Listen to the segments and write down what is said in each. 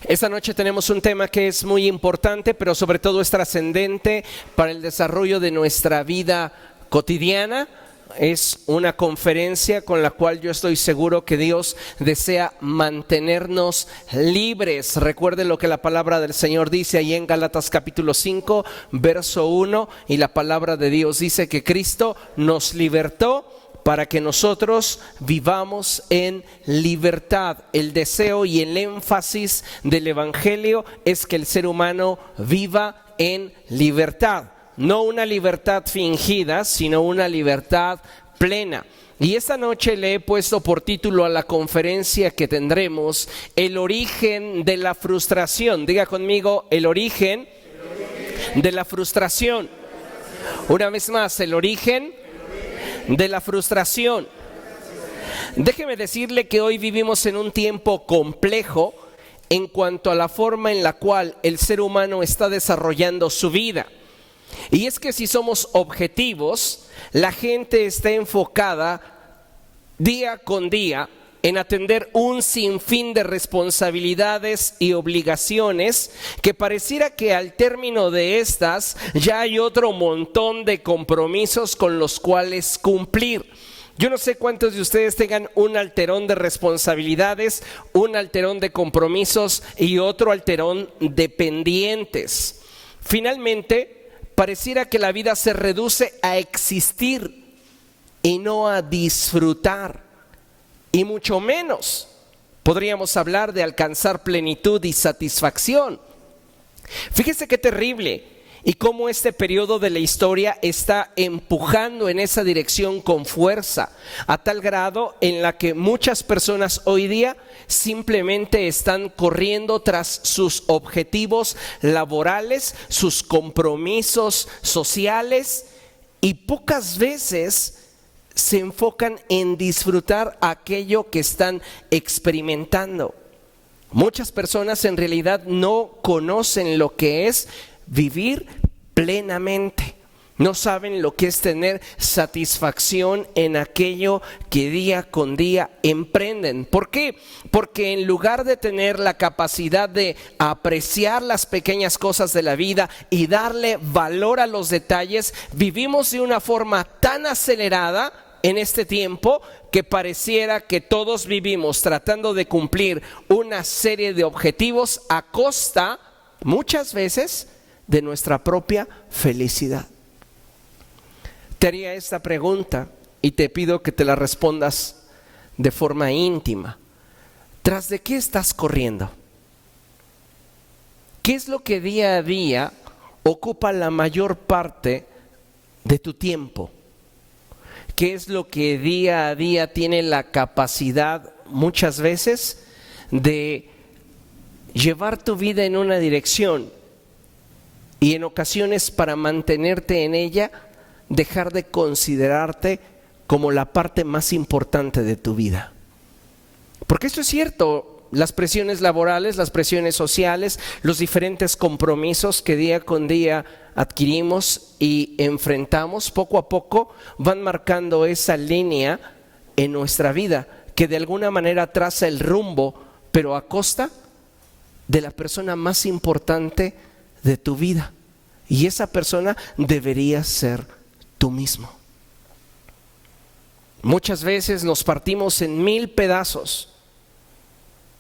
Esta noche tenemos un tema que es muy importante, pero sobre todo es trascendente para el desarrollo de nuestra vida cotidiana. Es una conferencia con la cual yo estoy seguro que Dios desea mantenernos libres. Recuerden lo que la palabra del Señor dice ahí en Gálatas capítulo 5, verso 1, y la palabra de Dios dice que Cristo nos libertó para que nosotros vivamos en libertad. El deseo y el énfasis del Evangelio es que el ser humano viva en libertad. No una libertad fingida, sino una libertad plena. Y esta noche le he puesto por título a la conferencia que tendremos: el origen de la frustración. Diga conmigo: el origen de la frustración. Una vez más, el origen de la frustración. Déjeme decirle que hoy vivimos en un tiempo complejo en cuanto a la forma en la cual el ser humano está desarrollando su vida. Y es que si somos objetivos, la gente está enfocada día con día en atender un sinfín de responsabilidades y obligaciones que pareciera que al término de estas ya hay otro montón de compromisos con los cuales cumplir. Yo no sé cuántos de ustedes tengan un alterón de responsabilidades, un alterón de compromisos y otro alterón de pendientes. Finalmente, pareciera que la vida se reduce a existir y no a disfrutar. Y mucho menos podríamos hablar de alcanzar plenitud y satisfacción. Fíjese qué terrible y cómo este periodo de la historia está empujando en esa dirección con fuerza, a tal grado en la que muchas personas hoy día simplemente están corriendo tras sus objetivos laborales, sus compromisos sociales, y pocas veces se enfocan en disfrutar aquello que están experimentando. Muchas personas en realidad no conocen lo que es vivir plenamente. No saben lo que es tener satisfacción en aquello que día con día emprenden. ¿Por qué? Porque en lugar de tener la capacidad de apreciar las pequeñas cosas de la vida y darle valor a los detalles, vivimos de una forma tan acelerada en este tiempo que pareciera que todos vivimos tratando de cumplir una serie de objetivos a costa, muchas veces, de nuestra propia felicidad. Te haría esta pregunta y te pido que te la respondas de forma íntima. ¿Tras de qué estás corriendo? ¿Qué es lo que día a día ocupa la mayor parte de tu tiempo? ¿Qué es lo que día a día tiene la capacidad muchas veces de llevar tu vida en una dirección y en ocasiones, para mantenerte en ella, dejar de considerarte como la parte más importante de tu vida? Porque esto es cierto, las presiones laborales, las presiones sociales, los diferentes compromisos que día con día adquirimos y enfrentamos, poco a poco van marcando esa línea en nuestra vida que de alguna manera traza el rumbo, pero a costa de la persona más importante de tu vida. Y esa persona debería ser tú mismo. Muchas veces nos partimos en 1000 pedazos.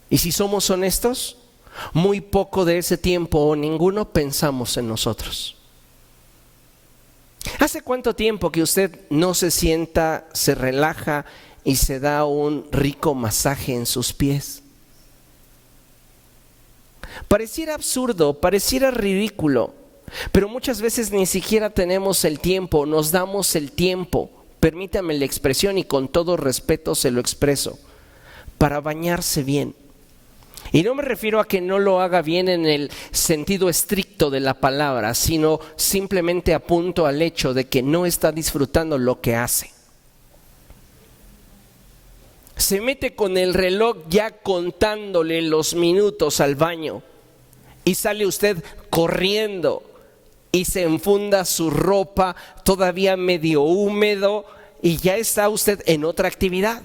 Y si somos honestos, muy poco de ese tiempo o ninguno pensamos en nosotros. ¿Hace cuánto tiempo que usted no se sienta, se relaja y se da un rico masaje en sus pies? Pareciera absurdo, pareciera ridículo, pero muchas veces ni siquiera tenemos el tiempo, nos damos el tiempo, permítame la expresión y con todo respeto se lo expreso, para bañarse bien. Y no me refiero a que no lo haga bien en el sentido estricto de la palabra, sino simplemente apunto al hecho de que no está disfrutando lo que hace. Se mete con el reloj ya contándole los minutos al baño y sale usted corriendo y se enfunda su ropa todavía medio húmedo y ya está usted en otra actividad.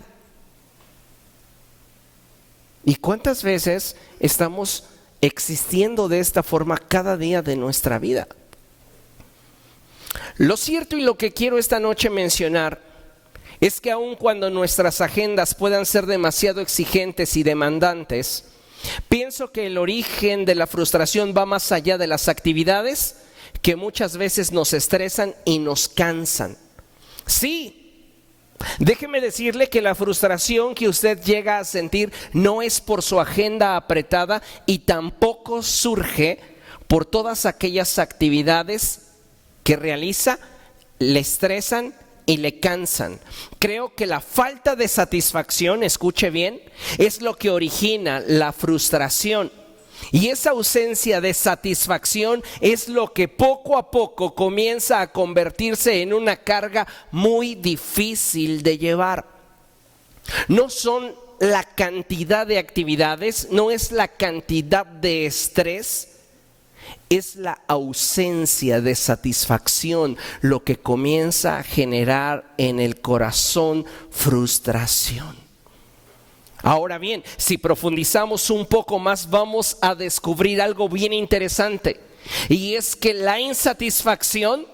¿Y cuántas veces estamos existiendo de esta forma cada día de nuestra vida. Lo cierto y lo que quiero esta noche mencionar es que aun cuando nuestras agendas puedan ser demasiado exigentes y demandantes, pienso que el origen de la frustración va más allá de las actividades que muchas veces nos estresan y nos cansan. Sí, déjeme decirle que la frustración que usted llega a sentir no es por su agenda apretada y tampoco surge por todas aquellas actividades que realiza, le estresan y le cansan. Creo que la falta de satisfacción, escuche bien, es lo que origina la frustración. Y esa ausencia de satisfacción es lo que poco a poco comienza a convertirse en una carga muy difícil de llevar. No son la cantidad de actividades, no es la cantidad de estrés, es la ausencia de satisfacción lo que comienza a generar en el corazón frustración. Ahora bien, si profundizamos un poco más, vamos a descubrir algo bien interesante. Y es que la insatisfacción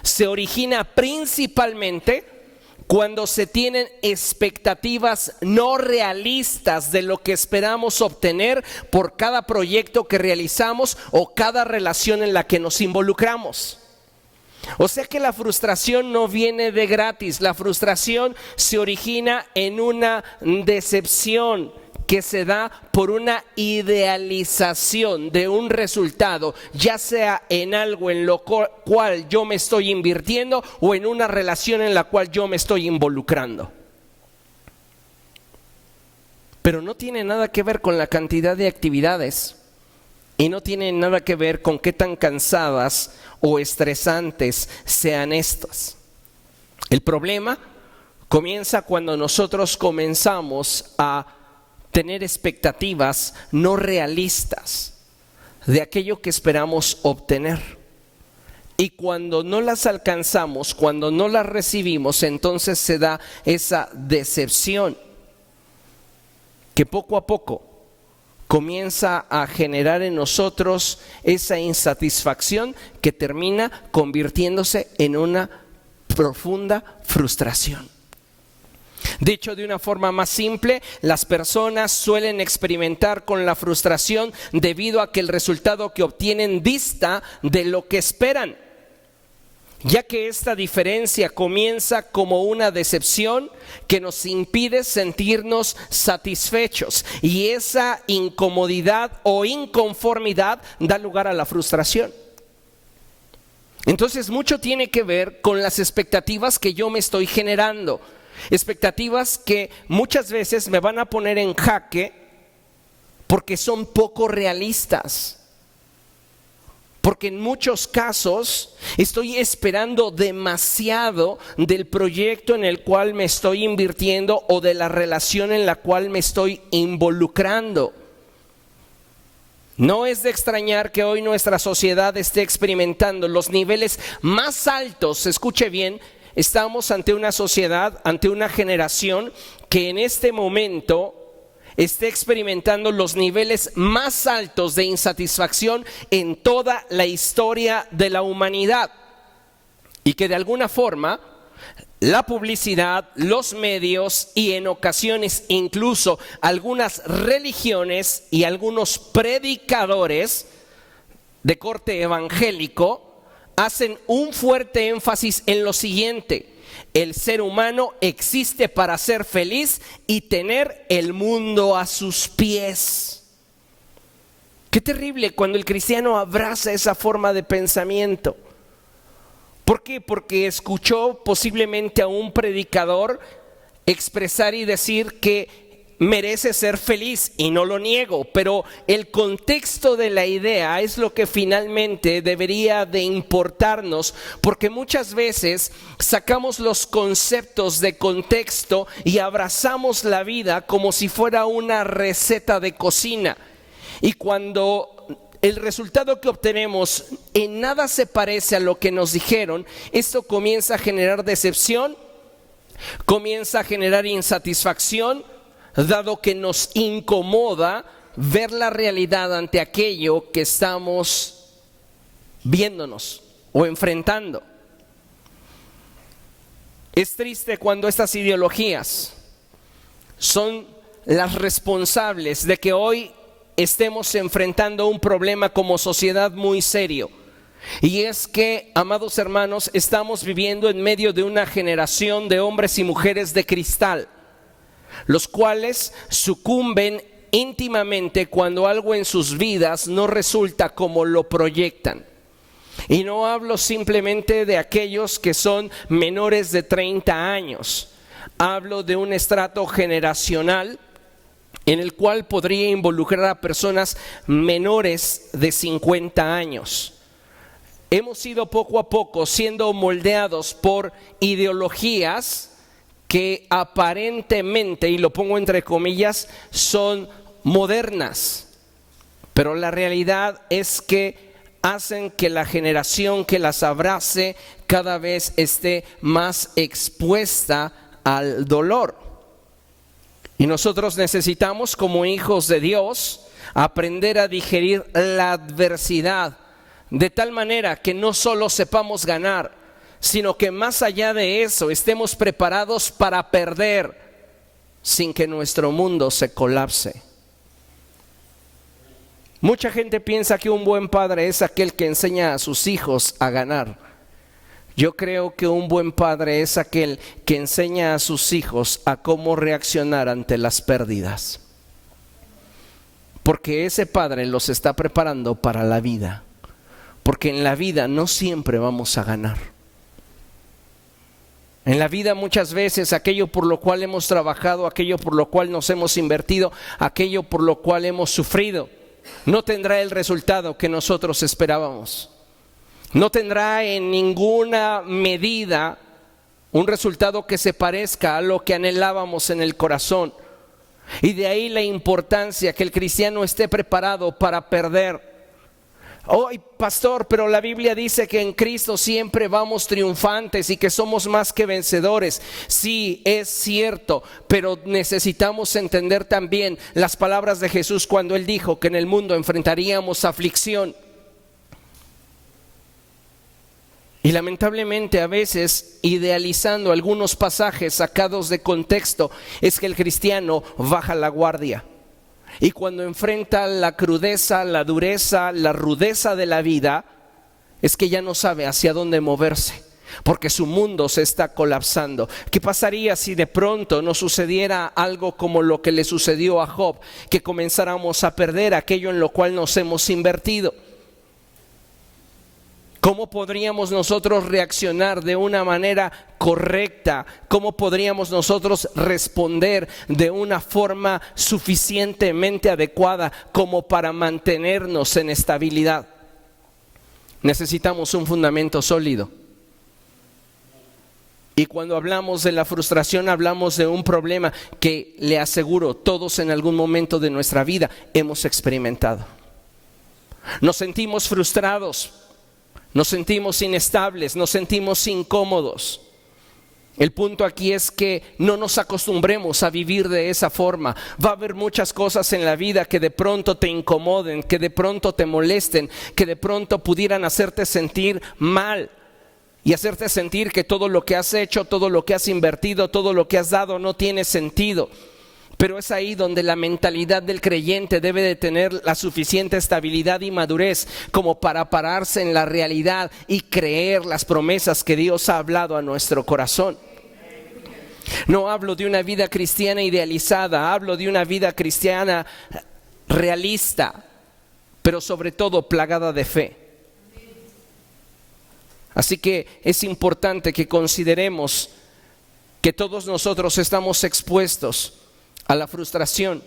se origina principalmente cuando se tienen expectativas no realistas de lo que esperamos obtener por cada proyecto que realizamos o cada relación en la que nos involucramos. O sea que la frustración no viene de gratis, la frustración se origina en una decepción que se da por una idealización de un resultado, ya sea en algo en lo cual yo me estoy invirtiendo o en una relación en la cual yo me estoy involucrando. Pero no tiene nada que ver con la cantidad de actividades y no tiene nada que ver con qué tan cansadas o estresantes sean estas. El problema comienza cuando nosotros comenzamos a tener expectativas no realistas de aquello que esperamos obtener. Y cuando no las alcanzamos, cuando no las recibimos, entonces se da esa decepción que poco a poco comienza a generar en nosotros esa insatisfacción que termina convirtiéndose en una profunda frustración. Dicho de una forma más simple, las personas suelen experimentar con la frustración debido a que el resultado que obtienen dista de lo que esperan, ya que esta diferencia comienza como una decepción que nos impide sentirnos satisfechos, y esa incomodidad o inconformidad da lugar a la frustración. Entonces mucho tiene que ver con las expectativas que yo me estoy generando. Expectativas que muchas veces me van a poner en jaque porque son poco realistas. Porque en muchos casos estoy esperando demasiado del proyecto en el cual me estoy invirtiendo o de la relación en la cual me estoy involucrando. No es de extrañar que hoy nuestra sociedad esté experimentando los niveles más altos, escuche bien. Estamos ante una sociedad, ante una generación que en este momento está experimentando los niveles más altos de insatisfacción en toda la historia de la humanidad. Y que de alguna forma la publicidad, los medios y en ocasiones incluso algunas religiones y algunos predicadores de corte evangélico hacen un fuerte énfasis en lo siguiente: el ser humano existe para ser feliz y tener el mundo a sus pies. Qué terrible cuando el cristiano abraza esa forma de pensamiento. ¿Por qué? Porque escuchó posiblemente a un predicador expresar y decir que merece ser feliz, y no lo niego, pero el contexto de la idea es lo que finalmente debería de importarnos, porque muchas veces sacamos los conceptos de contexto y abrazamos la vida como si fuera una receta de cocina, y cuando el resultado que obtenemos en nada se parece a lo que nos dijeron, esto comienza a generar decepción, comienza a generar insatisfacción, dado que nos incomoda ver la realidad ante aquello que estamos viéndonos o enfrentando. Es triste cuando estas ideologías son las responsables de que hoy estemos enfrentando un problema como sociedad muy serio. Y es que, amados hermanos, estamos viviendo en medio de una generación de hombres y mujeres de cristal, los cuales sucumben íntimamente cuando algo en sus vidas no resulta como lo proyectan. Y no hablo simplemente de aquellos que son menores de 30 años. Hablo de un estrato generacional en el cual podría involucrar a personas menores de 50 años. Hemos ido poco a poco siendo moldeados por ideologías que aparentemente, y lo pongo entre comillas, son modernas, pero la realidad es que hacen que la generación que las abrace cada vez esté más expuesta al dolor. Y nosotros necesitamos, como hijos de Dios, aprender a digerir la adversidad de tal manera que no solo sepamos ganar, sino que más allá de eso estemos preparados para perder sin que nuestro mundo se colapse. Mucha gente piensa que un buen padre es aquel que enseña a sus hijos a ganar. Yo creo que un buen padre es aquel que enseña a sus hijos a cómo reaccionar ante las pérdidas, porque ese padre los está preparando para la vida. Porque en la vida no siempre vamos a ganar. En la vida muchas veces aquello por lo cual hemos trabajado, aquello por lo cual nos hemos invertido, aquello por lo cual hemos sufrido, no tendrá el resultado que nosotros esperábamos. No tendrá en ninguna medida un resultado que se parezca a lo que anhelábamos en el corazón. Y de ahí la importancia que el cristiano esté preparado para perder. Ay, pastor, pero la Biblia dice que en Cristo siempre vamos triunfantes y que somos más que vencedores. Sí, es cierto, pero necesitamos entender también las palabras de Jesús cuando Él dijo que en el mundo enfrentaríamos aflicción. Y lamentablemente a veces, idealizando algunos pasajes sacados de contexto, es que el cristiano baja la guardia. Y cuando enfrenta la crudeza, la dureza, la rudeza de la vida, es que ya no sabe hacia dónde moverse, porque su mundo se está colapsando. ¿Qué pasaría si de pronto nos sucediera algo como lo que le sucedió a Job? Que comenzáramos a perder aquello en lo cual nos hemos invertido. ¿Cómo podríamos nosotros reaccionar de una manera correcta? ¿Cómo podríamos nosotros responder de una forma suficientemente adecuada como para mantenernos en estabilidad? Necesitamos un fundamento sólido. Y cuando hablamos de la frustración, hablamos de un problema que, le aseguro, todos en algún momento de nuestra vida hemos experimentado. Nos sentimos frustrados. Nos sentimos inestables, nos sentimos incómodos. El punto aquí es que no nos acostumbremos a vivir de esa forma. Va a haber muchas cosas en la vida que de pronto te incomoden, que de pronto te molesten, que de pronto pudieran hacerte sentir mal y hacerte sentir que todo lo que has hecho, todo lo que has invertido, todo lo que has dado no tiene sentido. Pero es ahí donde la mentalidad del creyente debe de tener la suficiente estabilidad y madurez como para pararse en la realidad y creer las promesas que Dios ha hablado a nuestro corazón. No hablo de una vida cristiana idealizada, hablo de una vida cristiana realista, pero sobre todo plagada de fe. Así que es importante que consideremos que todos nosotros estamos expuestos a la frustración.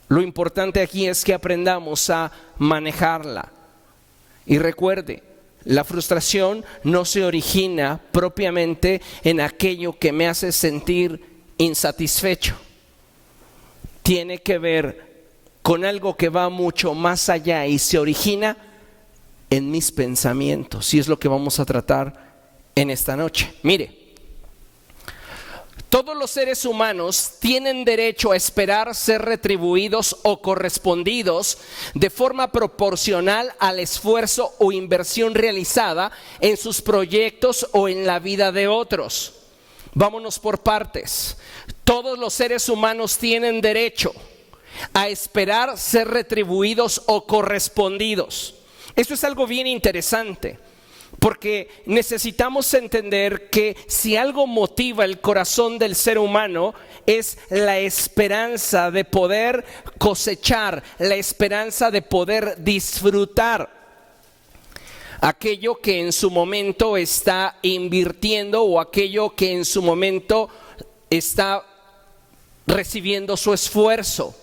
Lo importante aquí es que aprendamos a manejarla. Y recuerde, la frustración no se origina propiamente en aquello que me hace sentir insatisfecho. Tiene que ver con algo que va mucho más allá y se origina en mis pensamientos. Y es lo que vamos a tratar en esta noche. Mire, Todos los seres humanos tienen derecho a esperar ser retribuidos o correspondidos de forma proporcional al esfuerzo o inversión realizada en sus proyectos o en la vida de otros. Vámonos por partes. Todos los seres humanos tienen derecho a esperar ser retribuidos o correspondidos. Esto es algo bien interesante, porque necesitamos entender que si algo motiva el corazón del ser humano es la esperanza de poder cosechar, la esperanza de poder disfrutar aquello que en su momento está invirtiendo o aquello que en su momento está recibiendo su esfuerzo.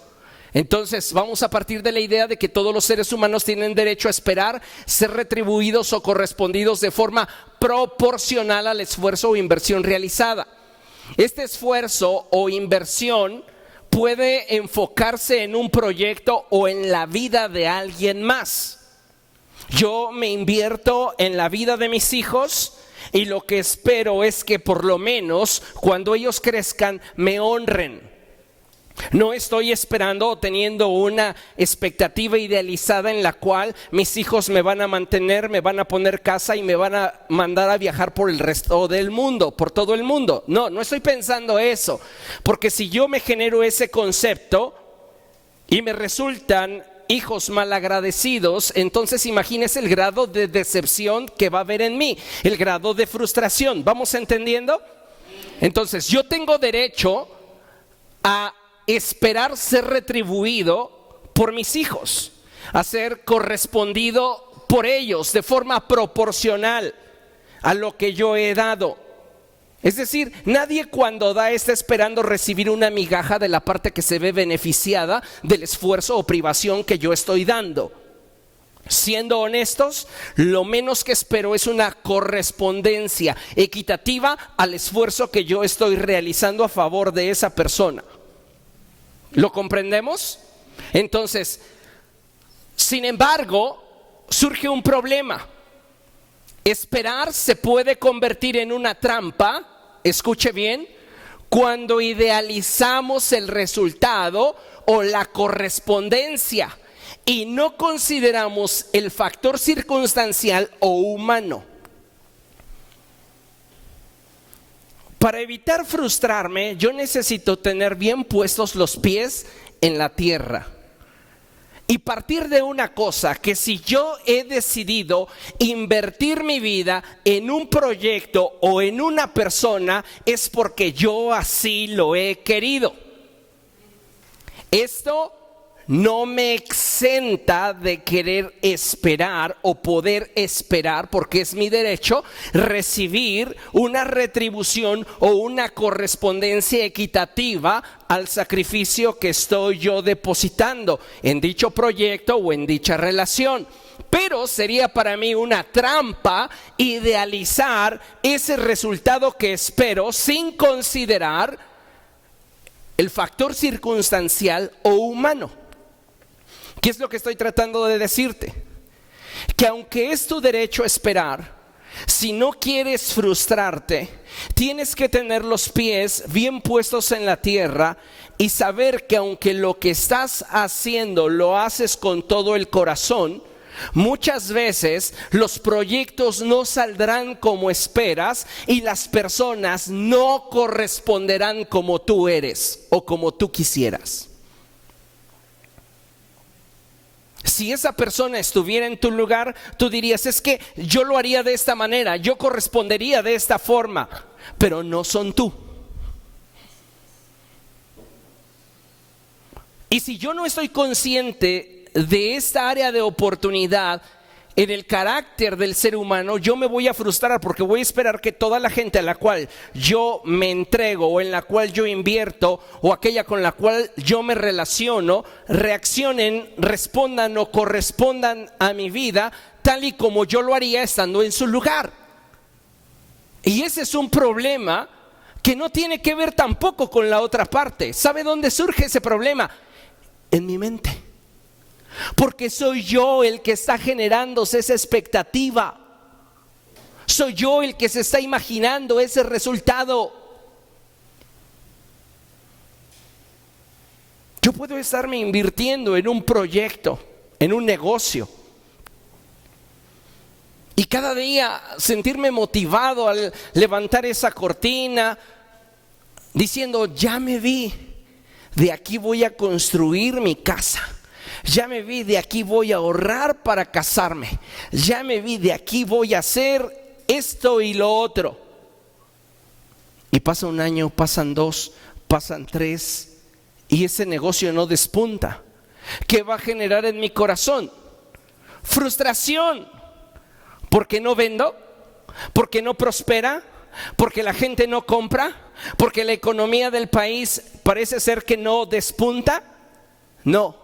Entonces vamos a partir de la idea de que todos los seres humanos tienen derecho a esperar ser retribuidos o correspondidos de forma proporcional al esfuerzo o inversión realizada. Este esfuerzo o inversión puede enfocarse en un proyecto o en la vida de alguien más. Yo me invierto en la vida de mis hijos y lo que espero es que por lo menos cuando ellos crezcan me honren. No estoy esperando o teniendo una expectativa idealizada en la cual mis hijos me van a mantener, me van a poner casa y me van a mandar a viajar por el resto del mundo, por todo el mundo. No estoy pensando eso, porque si yo me genero ese concepto y me resultan hijos malagradecidos, entonces imagínese el grado de decepción que va a haber en mí, el grado de frustración. ¿Vamos entendiendo? Entonces yo tengo derecho a esperar ser retribuido por mis hijos, a ser correspondido por ellos de forma proporcional a lo que yo he dado. Es decir, nadie cuando da está esperando recibir una migaja de la parte que se ve beneficiada del esfuerzo o privación que yo estoy dando. Siendo honestos, lo menos que espero es una correspondencia equitativa al esfuerzo que yo estoy realizando a favor de esa persona. ¿Lo comprendemos? Entonces, sin embargo, surge un problema. Esperar se puede convertir en una trampa, escuche bien, cuando idealizamos el resultado o la correspondencia y no consideramos el factor circunstancial o humano. Para evitar frustrarme, yo necesito tener bien puestos los pies en la tierra y partir de una cosa, que si yo he decidido invertir mi vida en un proyecto o en una persona, es porque yo así lo he querido. Esto no me exenta de querer esperar o poder esperar, porque es mi derecho, recibir una retribución o una correspondencia equitativa al sacrificio que estoy yo depositando en dicho proyecto o en dicha relación. Pero sería para mí una trampa idealizar ese resultado que espero sin considerar el factor circunstancial o humano. ¿Qué es lo que estoy tratando de decirte? Que aunque es tu derecho a esperar, si no quieres frustrarte, tienes que tener los pies bien puestos en la tierra y saber que aunque lo que estás haciendo lo haces con todo el corazón, muchas veces los proyectos no saldrán como esperas y las personas no corresponderán como tú eres o como tú quisieras. Si esa persona estuviera en tu lugar, tú dirías, es que yo lo haría de esta manera, yo correspondería de esta forma, pero no son tú. Y si yo no estoy consciente de esta área de oportunidad en el carácter del ser humano, yo me voy a frustrar porque voy a esperar que toda la gente a la cual yo me entrego o en la cual yo invierto o aquella con la cual yo me relaciono reaccionen, respondan o correspondan a mi vida tal y como yo lo haría estando en su lugar. Y ese es un problema que no tiene que ver tampoco con la otra parte. ¿Sabe dónde surge ese problema? En mi mente. Porque soy yo el que está generándose esa expectativa. Soy yo el que se está imaginando ese resultado. Yo puedo estarme invirtiendo en un proyecto, en un negocio, y cada día sentirme motivado al levantar esa cortina, diciendo, ya me vi, de aquí voy a construir mi casa. Ya me vi, de aquí voy a ahorrar para casarme. Ya me vi, de aquí voy a hacer esto y lo otro. Y pasa un año, pasan 2, pasan 3, y ese negocio no despunta. ¿Qué va a generar en mi corazón? Frustración. ¿Porque no vendo? ¿Porque no prospera? ¿Porque la gente no compra? ¿Porque la economía del país parece ser que no despunta? No.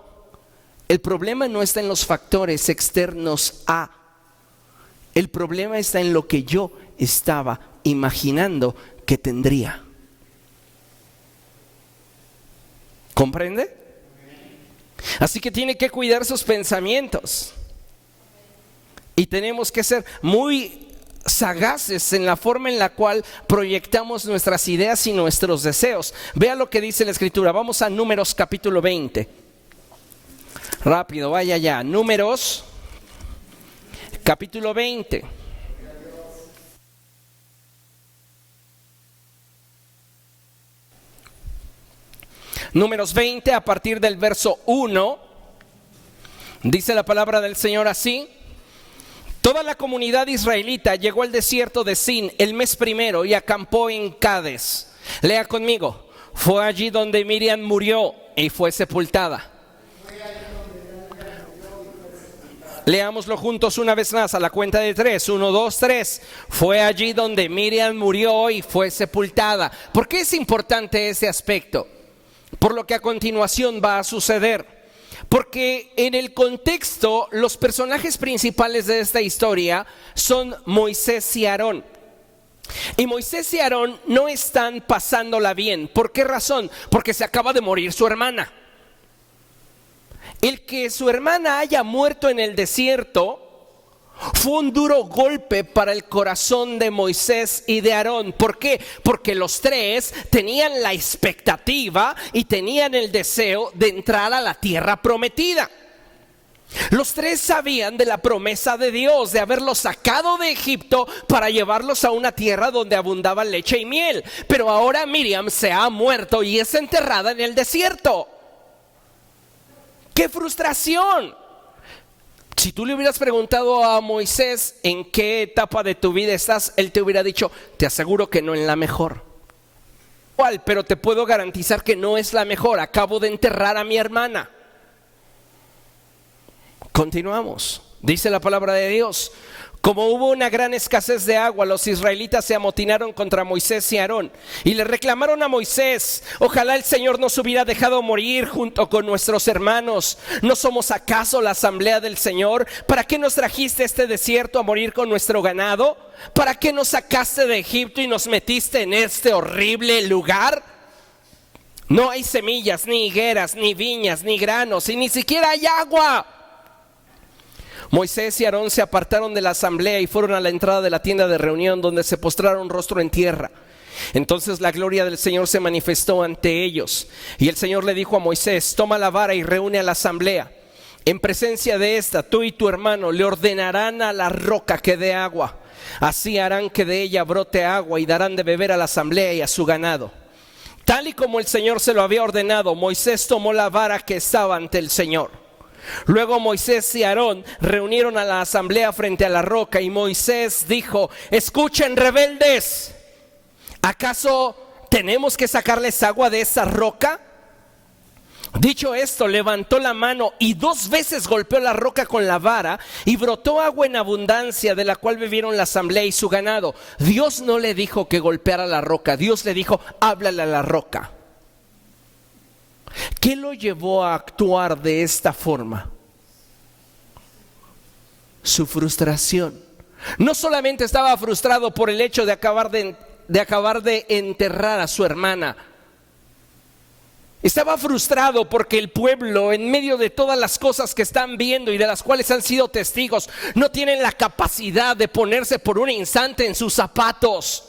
El problema no está en los factores externos a. El problema está en lo que yo estaba imaginando que tendría. ¿Comprende? Así que tiene que cuidar sus pensamientos. Y tenemos que ser muy sagaces en la forma en la cual proyectamos nuestras ideas y nuestros deseos. Vea lo que dice la Escritura. Vamos a Números capítulo 20. Rápido, vaya ya. Números capítulo 20. Números 20, a partir del verso 1, dice la palabra del Señor así: toda la comunidad israelita llegó al desierto de Sin el mes primero y acampó en Cades. Lea conmigo. Fue allí donde Miriam murió y fue sepultada. Leámoslo juntos una vez más a la cuenta de 3. 1, 2, 3. Fue allí donde Miriam murió y fue sepultada. ¿Por qué es importante ese aspecto? Por lo que a continuación va a suceder. Porque en el contexto, los personajes principales de esta historia son Moisés y Aarón. Y Moisés y Aarón no están pasándola bien. ¿Por qué razón? Porque se acaba de morir su hermana. El que su hermana haya muerto en el desierto fue un duro golpe para el corazón de Moisés y de Aarón. ¿Por qué? Porque los tres tenían la expectativa y tenían el deseo de entrar a la tierra prometida. Los tres sabían de la promesa de Dios, de haberlos sacado de Egipto para llevarlos a una tierra donde abundaba leche y miel. Pero ahora Miriam se ha muerto y es enterrada en el desierto. ¡Qué frustración! Si tú le hubieras preguntado a Moisés en qué etapa de tu vida estás, él te hubiera dicho, te aseguro que no en la mejor. ¿Cuál? Pero te puedo garantizar que no es la mejor. Acabo de enterrar a mi hermana. Continuamos. Dice la palabra de Dios: como hubo una gran escasez de agua, los israelitas se amotinaron contra Moisés y Aarón y le reclamaron a Moisés: ojalá el Señor nos hubiera dejado morir junto con nuestros hermanos. ¿No somos acaso la asamblea del Señor? ¿Para qué nos trajiste a este desierto a morir con nuestro ganado? ¿Para qué nos sacaste de Egipto y nos metiste en este horrible lugar? No hay semillas, ni higueras, ni viñas, ni granos, y ni siquiera hay agua. Moisés y Aarón se apartaron de la asamblea y fueron a la entrada de la tienda de reunión, donde se postraron rostro en tierra. Entonces la gloria del Señor se manifestó ante ellos, y el Señor le dijo a Moisés: toma la vara y reúne a la asamblea. En presencia de esta, tú y tu hermano le ordenarán a la roca que dé agua. Así harán que de ella brote agua y darán de beber a la asamblea y a su ganado. Tal y como el Señor se lo había ordenado, Moisés tomó la vara que estaba ante el Señor. Luego Moisés y Aarón reunieron a la asamblea frente a la roca, y Moisés dijo: escuchen, rebeldes, ¿acaso tenemos que sacarles agua de esa roca? Dicho esto, levantó la mano y 2 veces golpeó la roca con la vara, y brotó agua en abundancia, de la cual bebieron la asamblea y su ganado. Dios no le dijo que golpeara la roca, Dios le dijo: háblale a la roca. ¿Qué lo llevó a actuar de esta forma? Su frustración. No solamente estaba frustrado por el hecho de acabar de enterrar a su hermana. Estaba frustrado porque el pueblo, en medio de todas las cosas que están viendo y de las cuales han sido testigos, no tienen la capacidad de ponerse por un instante en sus zapatos.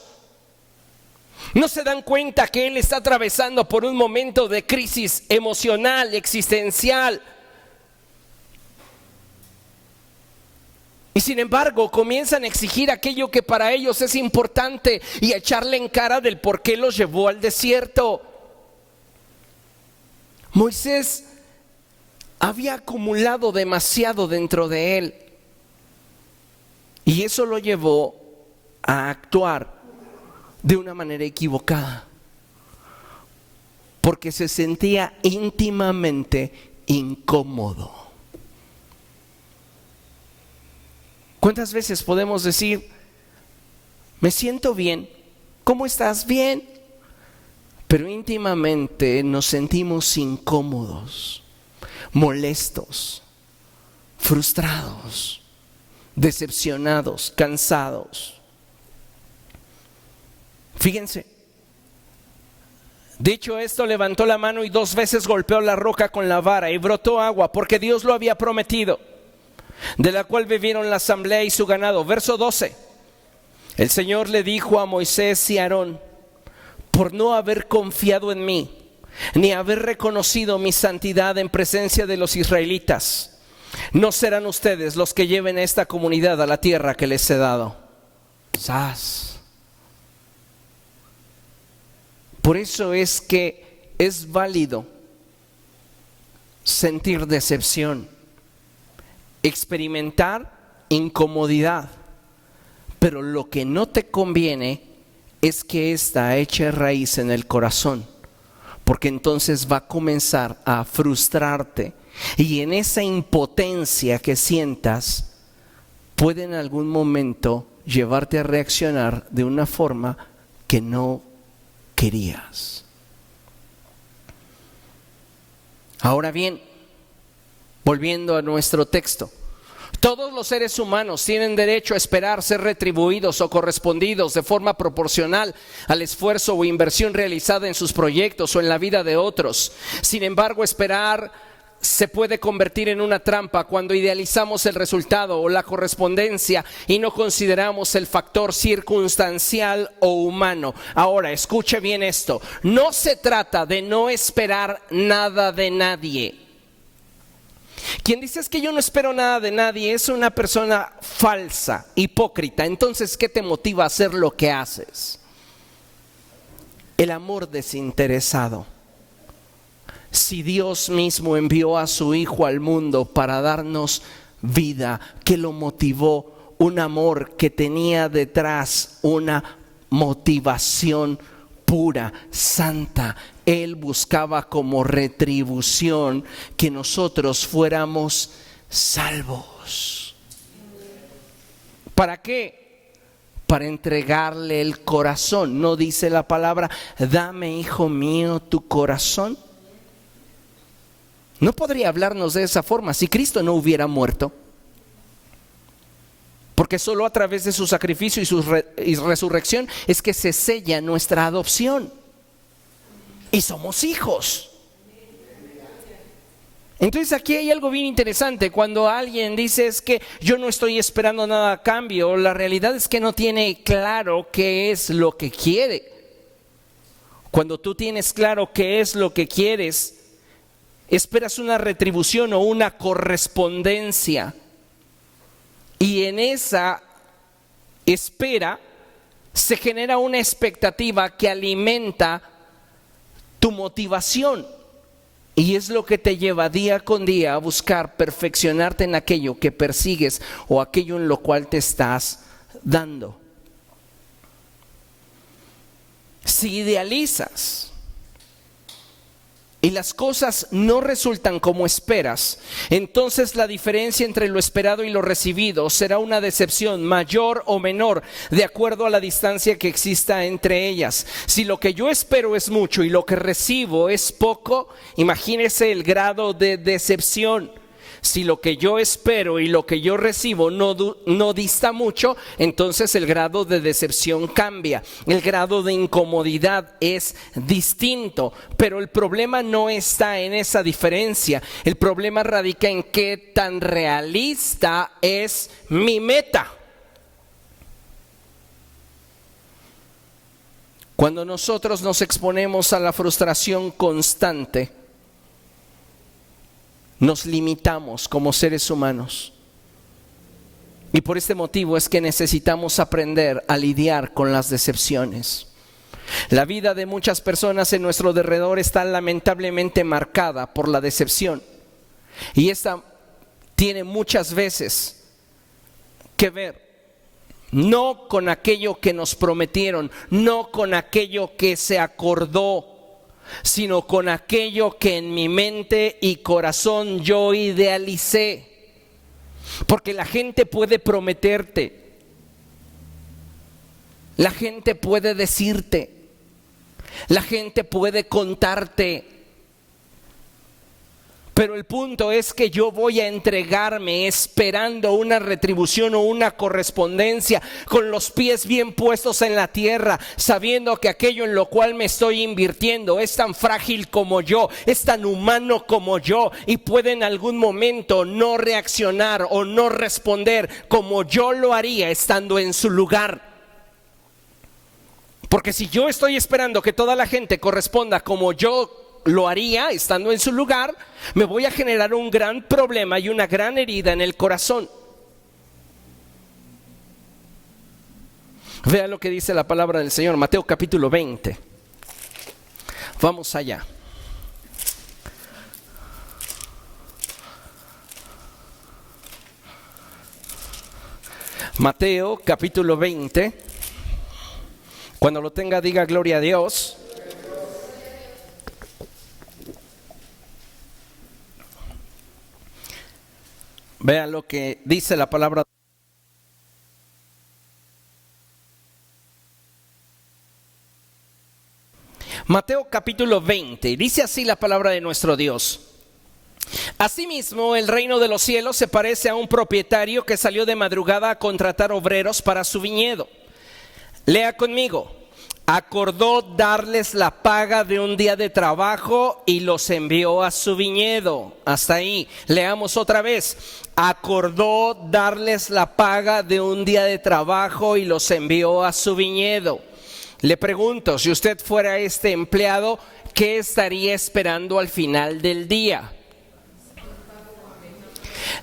No se dan cuenta que él está atravesando por un momento de crisis emocional, existencial. Y sin embargo, comienzan a exigir aquello que para ellos es importante y a echarle en cara del por qué los llevó al desierto. Moisés había acumulado demasiado dentro de él. Y eso lo llevó a actuar de una manera equivocada, porque se sentía íntimamente incómodo. ¿Cuántas veces podemos decir, me siento bien? ¿Cómo estás? Bien. Pero íntimamente nos sentimos incómodos, molestos, frustrados, decepcionados, cansados. Fíjense, dicho esto, levantó la mano y 2 veces golpeó la roca con la vara y brotó agua, porque Dios lo había prometido, de la cual bebieron la asamblea y su ganado. Verso 12. El Señor le dijo a Moisés y a Aarón: por no haber confiado en mí, ni haber reconocido mi santidad en presencia de los israelitas, no serán ustedes los que lleven a esta comunidad a la tierra que les he dado. ¡Sas! Por eso es que es válido sentir decepción, experimentar incomodidad, pero lo que no te conviene es que ésta eche raíz en el corazón, porque entonces va a comenzar a frustrarte, y en esa impotencia que sientas puede en algún momento llevarte a reaccionar de una forma que no querías. Ahora bien, volviendo a nuestro texto, todos los seres humanos tienen derecho a esperar ser retribuidos o correspondidos de forma proporcional al esfuerzo o inversión realizada en sus proyectos o en la vida de otros. Sin embargo, esperar se puede convertir en una trampa cuando idealizamos el resultado o la correspondencia y no consideramos el factor circunstancial o humano. Ahora, escuche bien esto: no se trata de no esperar nada de nadie. Quien dice es que yo no espero nada de nadie es una persona falsa, hipócrita. Entonces, ¿qué te motiva a hacer lo que haces? El amor desinteresado. Si Dios mismo envió a su Hijo al mundo para darnos vida, ¿qué lo motivó? Un amor que tenía detrás una motivación pura, santa. Él buscaba como retribución que nosotros fuéramos salvos. ¿Para qué? Para entregarle el corazón. ¿No dice la palabra, dame, hijo mío, tu corazón? No podría hablarnos de esa forma si Cristo no hubiera muerto, porque solo a través de su sacrificio y resurrección es que se sella nuestra adopción y somos hijos. Entonces aquí hay algo bien interesante. Cuando alguien dice es que yo no estoy esperando nada a cambio, la realidad es que no tiene claro qué es lo que quiere. Cuando tú tienes claro qué es lo que quieres, esperas una retribución o una correspondencia, y en esa espera se genera una expectativa que alimenta tu motivación, y es lo que te lleva día con día a buscar perfeccionarte en aquello que persigues o aquello en lo cual te estás dando. Si idealizas y las cosas no resultan como esperas, entonces la diferencia entre lo esperado y lo recibido será una decepción mayor o menor de acuerdo a la distancia que exista entre ellas. Si lo que yo espero es mucho y lo que recibo es poco, imagínese el grado de decepción. Si lo que yo espero y lo que yo recibo no dista mucho, entonces el grado de decepción cambia, el grado de incomodidad es distinto. Pero el problema no está en esa diferencia, el problema radica en qué tan realista es mi meta. Cuando nosotros nos exponemos a la frustración constante, nos limitamos como seres humanos. Y por este motivo es que necesitamos aprender a lidiar con las decepciones. La vida de muchas personas en nuestro alrededor está lamentablemente marcada por la decepción. Y esta tiene muchas veces que ver no con aquello que nos prometieron, no con aquello que se acordó, sino con aquello que en mi mente y corazón yo idealicé. Porque la gente puede prometerte, la gente puede decirte, la gente puede contarte, pero el punto es que yo voy a entregarme esperando una retribución o una correspondencia, con los pies bien puestos en la tierra, sabiendo que aquello en lo cual me estoy invirtiendo es tan frágil como yo, es tan humano como yo, y puede en algún momento no reaccionar o no responder como yo lo haría estando en su lugar. Porque si yo estoy esperando que toda la gente corresponda como yo lo haría estando en su lugar, me voy a generar un gran problema y una gran herida en el corazón. Vean lo que dice la palabra del Señor, Mateo capítulo 20. Vamos allá. Mateo capítulo 20. Cuando lo tenga, diga gloria a Dios. Vean lo que dice la palabra. Mateo capítulo 20, dice así la palabra de nuestro Dios. Asimismo, el reino de los cielos se parece a un propietario que salió de madrugada a contratar obreros para su viñedo. Lea conmigo. Acordó darles la paga de un día de trabajo y los envió a su viñedo. Hasta ahí. Leamos otra vez. Acordó darles la paga de un día de trabajo y los envió a su viñedo. Le pregunto, si usted fuera este empleado, ¿qué estaría esperando al final del día?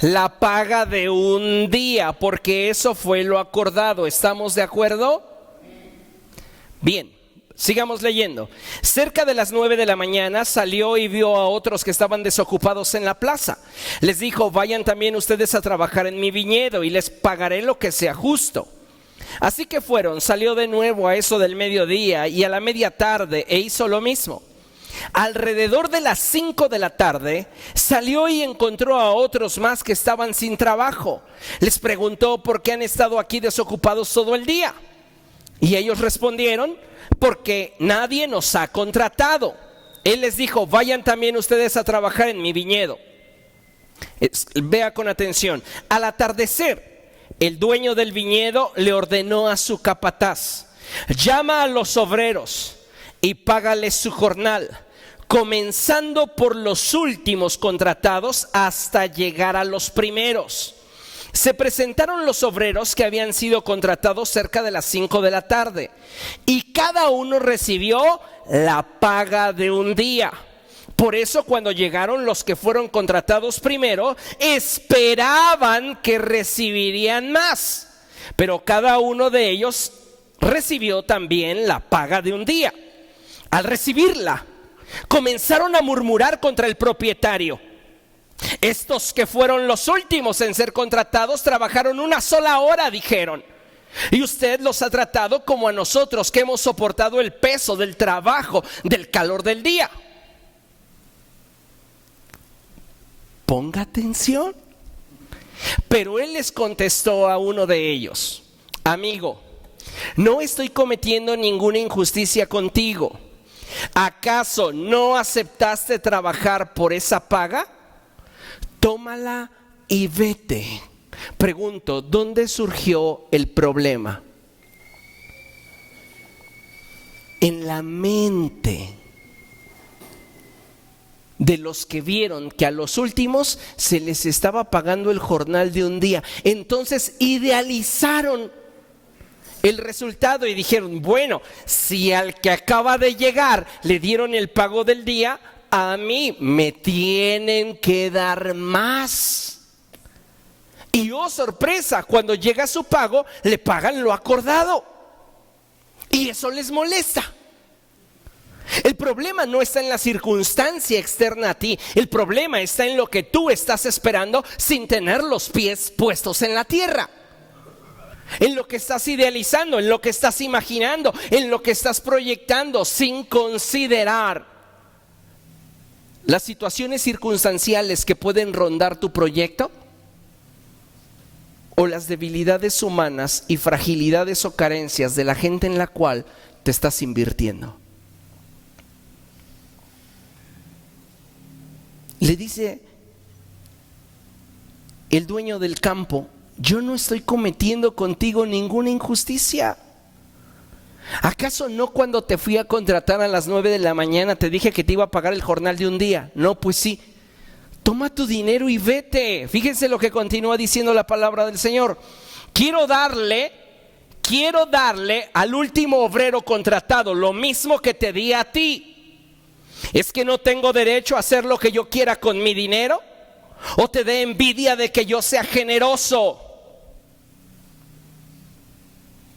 La paga de un día, porque eso fue lo acordado. ¿Estamos de acuerdo? Bien, sigamos leyendo. Cerca de las 9 de la mañana salió y vio a otros que estaban desocupados en la plaza. Les dijo, vayan también ustedes a trabajar en mi viñedo y les pagaré lo que sea justo. Así que fueron, salió de nuevo a eso del mediodía y a la media tarde e hizo lo mismo. Alrededor de las 5 de la tarde salió y encontró a otros más que estaban sin trabajo. Les preguntó por qué han estado aquí desocupados todo el día. Y ellos respondieron, porque nadie nos ha contratado. Él les dijo, vayan también ustedes a trabajar en mi viñedo. Vea con atención. Al atardecer, el dueño del viñedo le ordenó a su capataz, llama a los obreros y págales su jornal, comenzando por los últimos contratados hasta llegar a los primeros. Se presentaron los obreros que habían sido contratados cerca de las 5 de la tarde y cada uno recibió la paga de un día. Por eso cuando llegaron los que fueron contratados primero, esperaban que recibirían más, pero cada uno de ellos recibió también la paga de un día. Al recibirla, comenzaron a murmurar contra el propietario. Estos que fueron los últimos en ser contratados trabajaron una sola hora, dijeron. Y usted los ha tratado como a nosotros, que hemos soportado el peso del trabajo, del calor del día. Ponga atención. Pero él les contestó a uno de ellos, amigo, no estoy cometiendo ninguna injusticia contigo. ¿Acaso no aceptaste trabajar por esa paga? Tómala y vete. Pregunto, ¿dónde surgió el problema? En la mente de los que vieron que a los últimos se les estaba pagando el jornal de un día. Entonces idealizaron el resultado y dijeron, bueno, si al que acaba de llegar le dieron el pago del día, a mí me tienen que dar más. Y oh sorpresa, cuando llega su pago, le pagan lo acordado. Y eso les molesta. El problema no está en la circunstancia externa a ti. El problema está en lo que tú estás esperando sin tener los pies puestos en la tierra. En lo que estás idealizando, en lo que estás imaginando, en lo que estás proyectando, sin considerar las situaciones circunstanciales que pueden rondar tu proyecto o las debilidades humanas y fragilidades o carencias de la gente en la cual te estás invirtiendo. Le dice el dueño del campo, yo no estoy cometiendo contigo ninguna injusticia. ¿Acaso no cuando te fui a contratar a las 9 de la mañana te dije que te iba a pagar el jornal de un día? No, pues sí. Toma tu dinero y vete. Fíjense lo que continúa diciendo la palabra del Señor. Quiero darle al último obrero contratado lo mismo que te di a ti. ¿Es que no tengo derecho a hacer lo que yo quiera con mi dinero? ¿O te dé envidia de que yo sea generoso?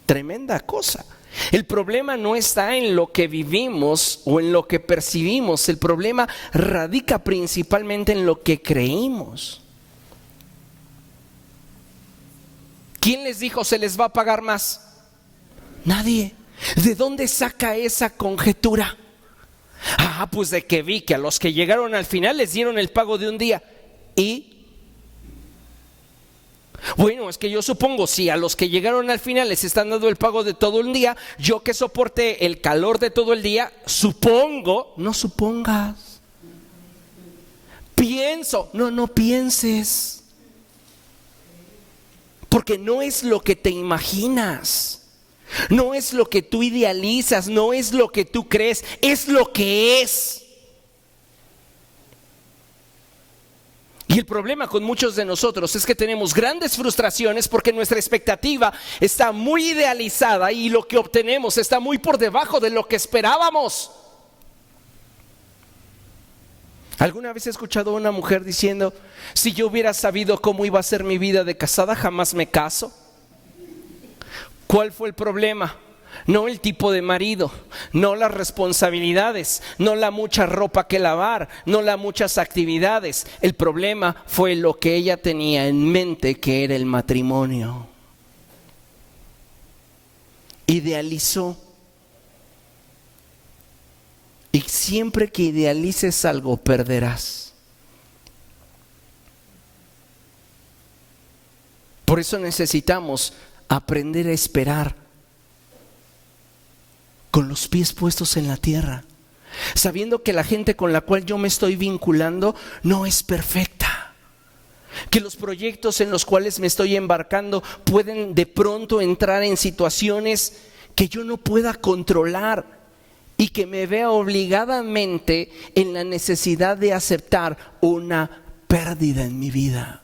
Tremenda cosa. El problema no está en lo que vivimos o en lo que percibimos. El problema radica principalmente en lo que creímos. ¿Quién les dijo se les va a pagar más? Nadie. ¿De dónde saca esa conjetura? Pues de que vi que a los que llegaron al final les dieron el pago de un día. ¿Y? Bueno, es que yo supongo, si a los que llegaron al final les están dando el pago de todo un día, yo que soporté el calor de todo el día, supongo, no supongas. Pienso, no pienses. Porque no es lo que te imaginas, no es lo que tú idealizas, no es lo que tú crees, es lo que es. Y el problema con muchos de nosotros es que tenemos grandes frustraciones porque nuestra expectativa está muy idealizada y lo que obtenemos está muy por debajo de lo que esperábamos. ¿Alguna vez he escuchado a una mujer diciendo, si yo hubiera sabido cómo iba a ser mi vida de casada, jamás me caso? ¿Cuál fue el problema? No el tipo de marido, no las responsabilidades, no la mucha ropa que lavar, no las muchas actividades. El problema fue lo que ella tenía en mente, que era el matrimonio. Idealizó. Y siempre que idealices algo, perderás. Por eso necesitamos aprender a esperar con los pies puestos en la tierra, sabiendo que la gente con la cual yo me estoy vinculando no es perfecta, que los proyectos en los cuales me estoy embarcando pueden de pronto entrar en situaciones que yo no pueda controlar y que me vea obligadamente en la necesidad de aceptar una pérdida en mi vida.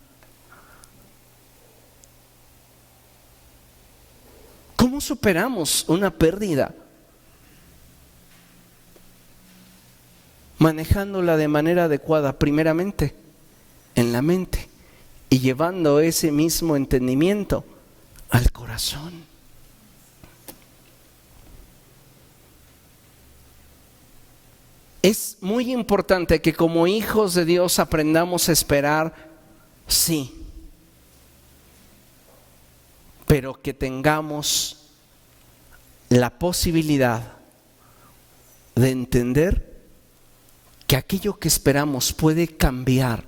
¿Cómo superamos una pérdida? Manejándola de manera adecuada, primeramente en la mente, y llevando ese mismo entendimiento al corazón. Es muy importante que como hijos de Dios aprendamos a esperar, sí, pero que tengamos la posibilidad de entender que aquello que esperamos puede cambiar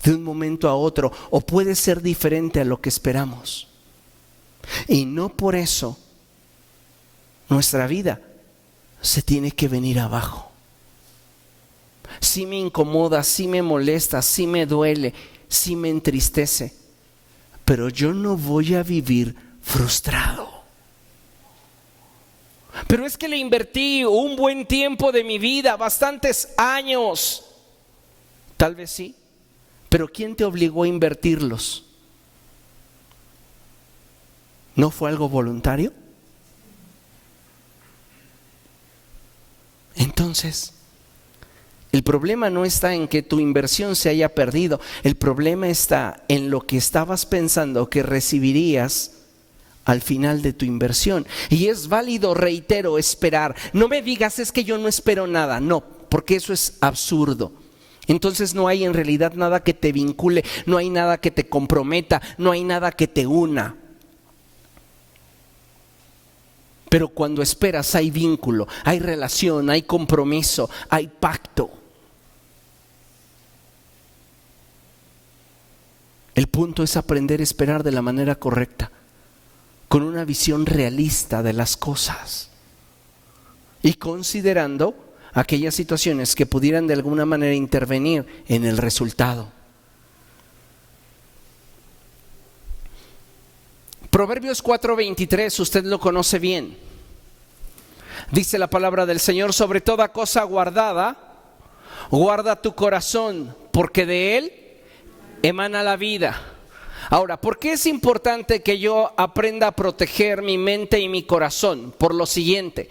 de un momento a otro o puede ser diferente a lo que esperamos. Y no por eso nuestra vida se tiene que venir abajo. Sí me incomoda, sí me molesta, sí me duele, sí me entristece, pero yo no voy a vivir frustrado. Pero es que le invertí un buen tiempo de mi vida, bastantes años. Tal vez sí, pero ¿quién te obligó a invertirlos? ¿No fue algo voluntario? Entonces, el problema no está en que tu inversión se haya perdido. El problema está en lo que estabas pensando que recibirías al final de tu inversión. Y es válido, reitero, esperar. No me digas, es que yo no espero nada. No, porque eso es absurdo. Entonces no hay en realidad nada que te vincule, no hay nada que te comprometa, no hay nada que te una. Pero cuando esperas hay vínculo, hay relación, hay compromiso, hay pacto. El punto es aprender a esperar de la manera correcta, con una visión realista de las cosas y considerando aquellas situaciones que pudieran de alguna manera intervenir en el resultado. Proverbios 4:23, usted lo conoce bien. Dice la palabra del Señor: sobre toda cosa guardada, guarda tu corazón, porque de él emana la vida. Ahora, ¿por qué es importante que yo aprenda a proteger mi mente y mi corazón? Por lo siguiente,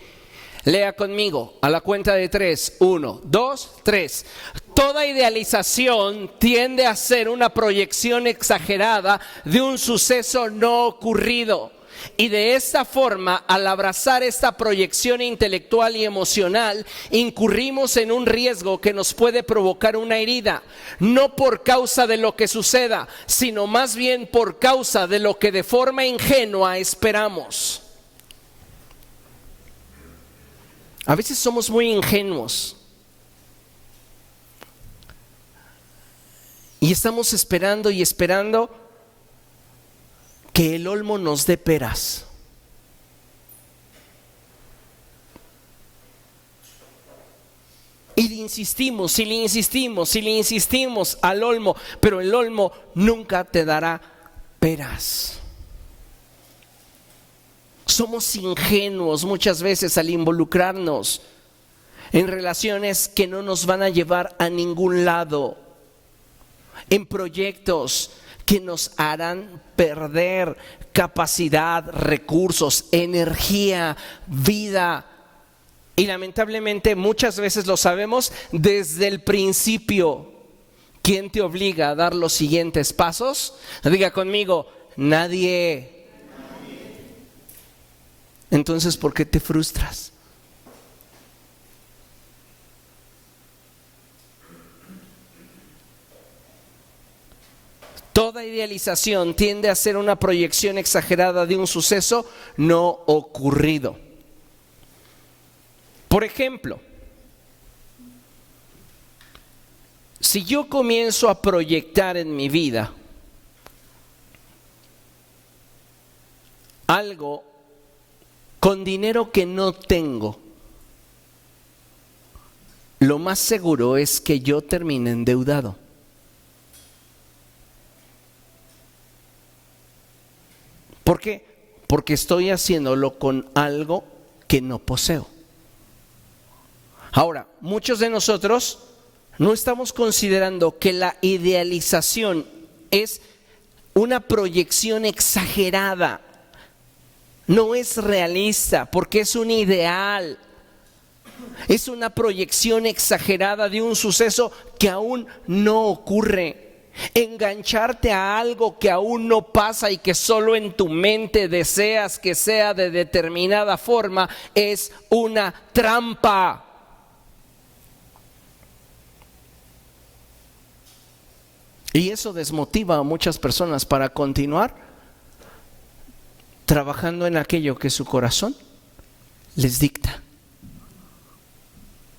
lea conmigo a la cuenta de 3, 1, 2, 3. Toda idealización tiende a ser una proyección exagerada de un suceso no ocurrido. Y de esta forma, al abrazar esta proyección intelectual y emocional, incurrimos en un riesgo que nos puede provocar una herida, no por causa de lo que suceda, sino más bien por causa de lo que de forma ingenua esperamos. A veces somos muy ingenuos y estamos esperando y esperando que el olmo nos dé peras. Y le insistimos, y le insistimos, y le insistimos al olmo, pero el olmo nunca te dará peras. Somos ingenuos muchas veces al involucrarnos en relaciones que no nos van a llevar a ningún lado, en proyectos que nos harán perder capacidad, recursos, energía, vida. Y lamentablemente muchas veces lo sabemos desde el principio. ¿Quién te obliga a dar los siguientes pasos? Diga conmigo: nadie. Entonces, ¿por qué te frustras? Toda idealización tiende a ser una proyección exagerada de un suceso no ocurrido. Por ejemplo, si yo comienzo a proyectar en mi vida algo con dinero que no tengo, lo más seguro es que yo termine endeudado. ¿Por qué? Porque estoy haciéndolo con algo que no poseo. Ahora, muchos de nosotros no estamos considerando que la idealización es una proyección exagerada. No es realista porque es un ideal. Es una proyección exagerada de un suceso que aún no ocurre. Engancharte a algo que aún no pasa y que solo en tu mente deseas que sea de determinada forma es una trampa. Y eso desmotiva a muchas personas para continuar trabajando en aquello que su corazón les dicta.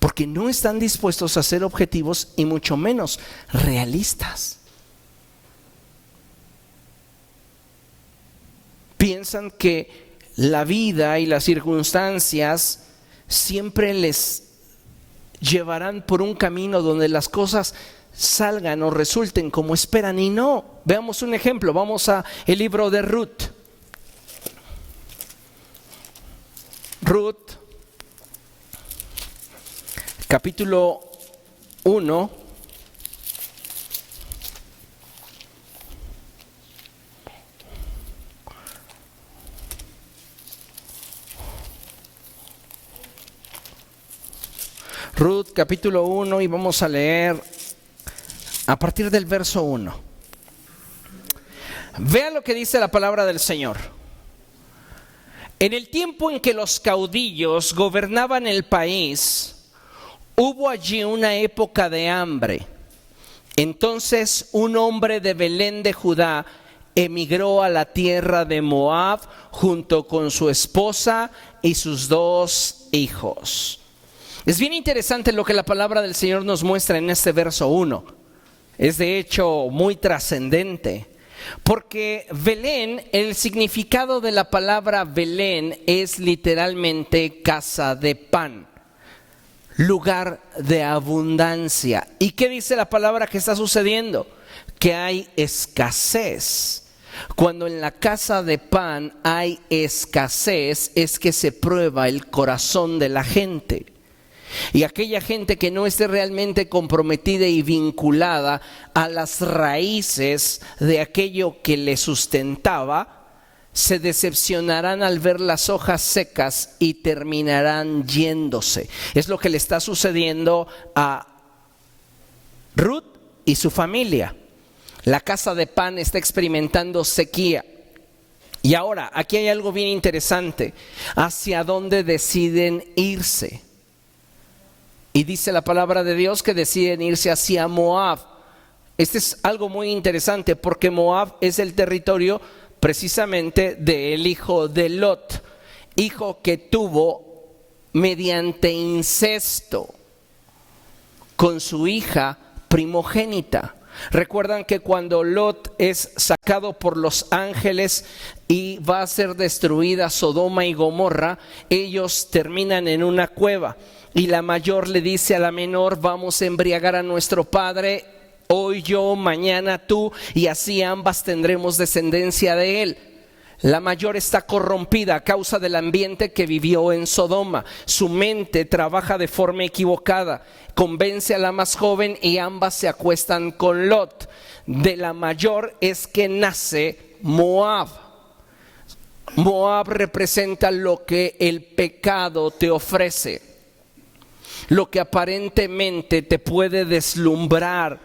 Porque no están dispuestos a ser objetivos y mucho menos realistas. Piensan que la vida y las circunstancias siempre les llevarán por un camino donde las cosas salgan o resulten como esperan, y no. Veamos un ejemplo. Vamos a el libro de Ruth. Ruth, capítulo 1. Ruth capítulo 1 y vamos a leer a partir del verso 1. Vean lo que dice la palabra del Señor. En el tiempo en que los caudillos gobernaban el país, hubo allí una época de hambre. Entonces un hombre de Belén de Judá emigró a la tierra de Moab junto con su esposa y sus 2 hijos. Es bien interesante lo que la palabra del Señor nos muestra en este verso 1. Es de hecho muy trascendente, porque Belén, el significado de la palabra Belén es literalmente casa de pan, lugar de abundancia. ¿Y qué dice la palabra que está sucediendo? Que hay escasez. Cuando en la casa de pan hay escasez, es que se prueba el corazón de la gente. Y aquella gente que no esté realmente comprometida y vinculada a las raíces de aquello que le sustentaba, se decepcionarán al ver las hojas secas y terminarán yéndose. Es lo que le está sucediendo a Ruth y su familia. La casa de pan está experimentando sequía. Y ahora, aquí hay algo bien interesante. ¿Hacia dónde deciden irse? Y dice la palabra de Dios que deciden irse hacia Moab. Este es algo muy interesante porque Moab es el territorio precisamente del hijo de Lot, hijo que tuvo mediante incesto con su hija primogénita. Recuerdan que cuando Lot es sacado por los ángeles y va a ser destruida Sodoma y Gomorra, ellos terminan en una cueva. Y la mayor le dice a la menor: vamos a embriagar a nuestro padre, hoy yo, mañana tú, y así ambas tendremos descendencia de él. La mayor está corrompida a causa del ambiente que vivió en Sodoma. Su mente trabaja de forma equivocada, convence a la más joven y ambas se acuestan con Lot. De la mayor es que nace Moab. Moab representa lo que el pecado te ofrece, lo que aparentemente te puede deslumbrar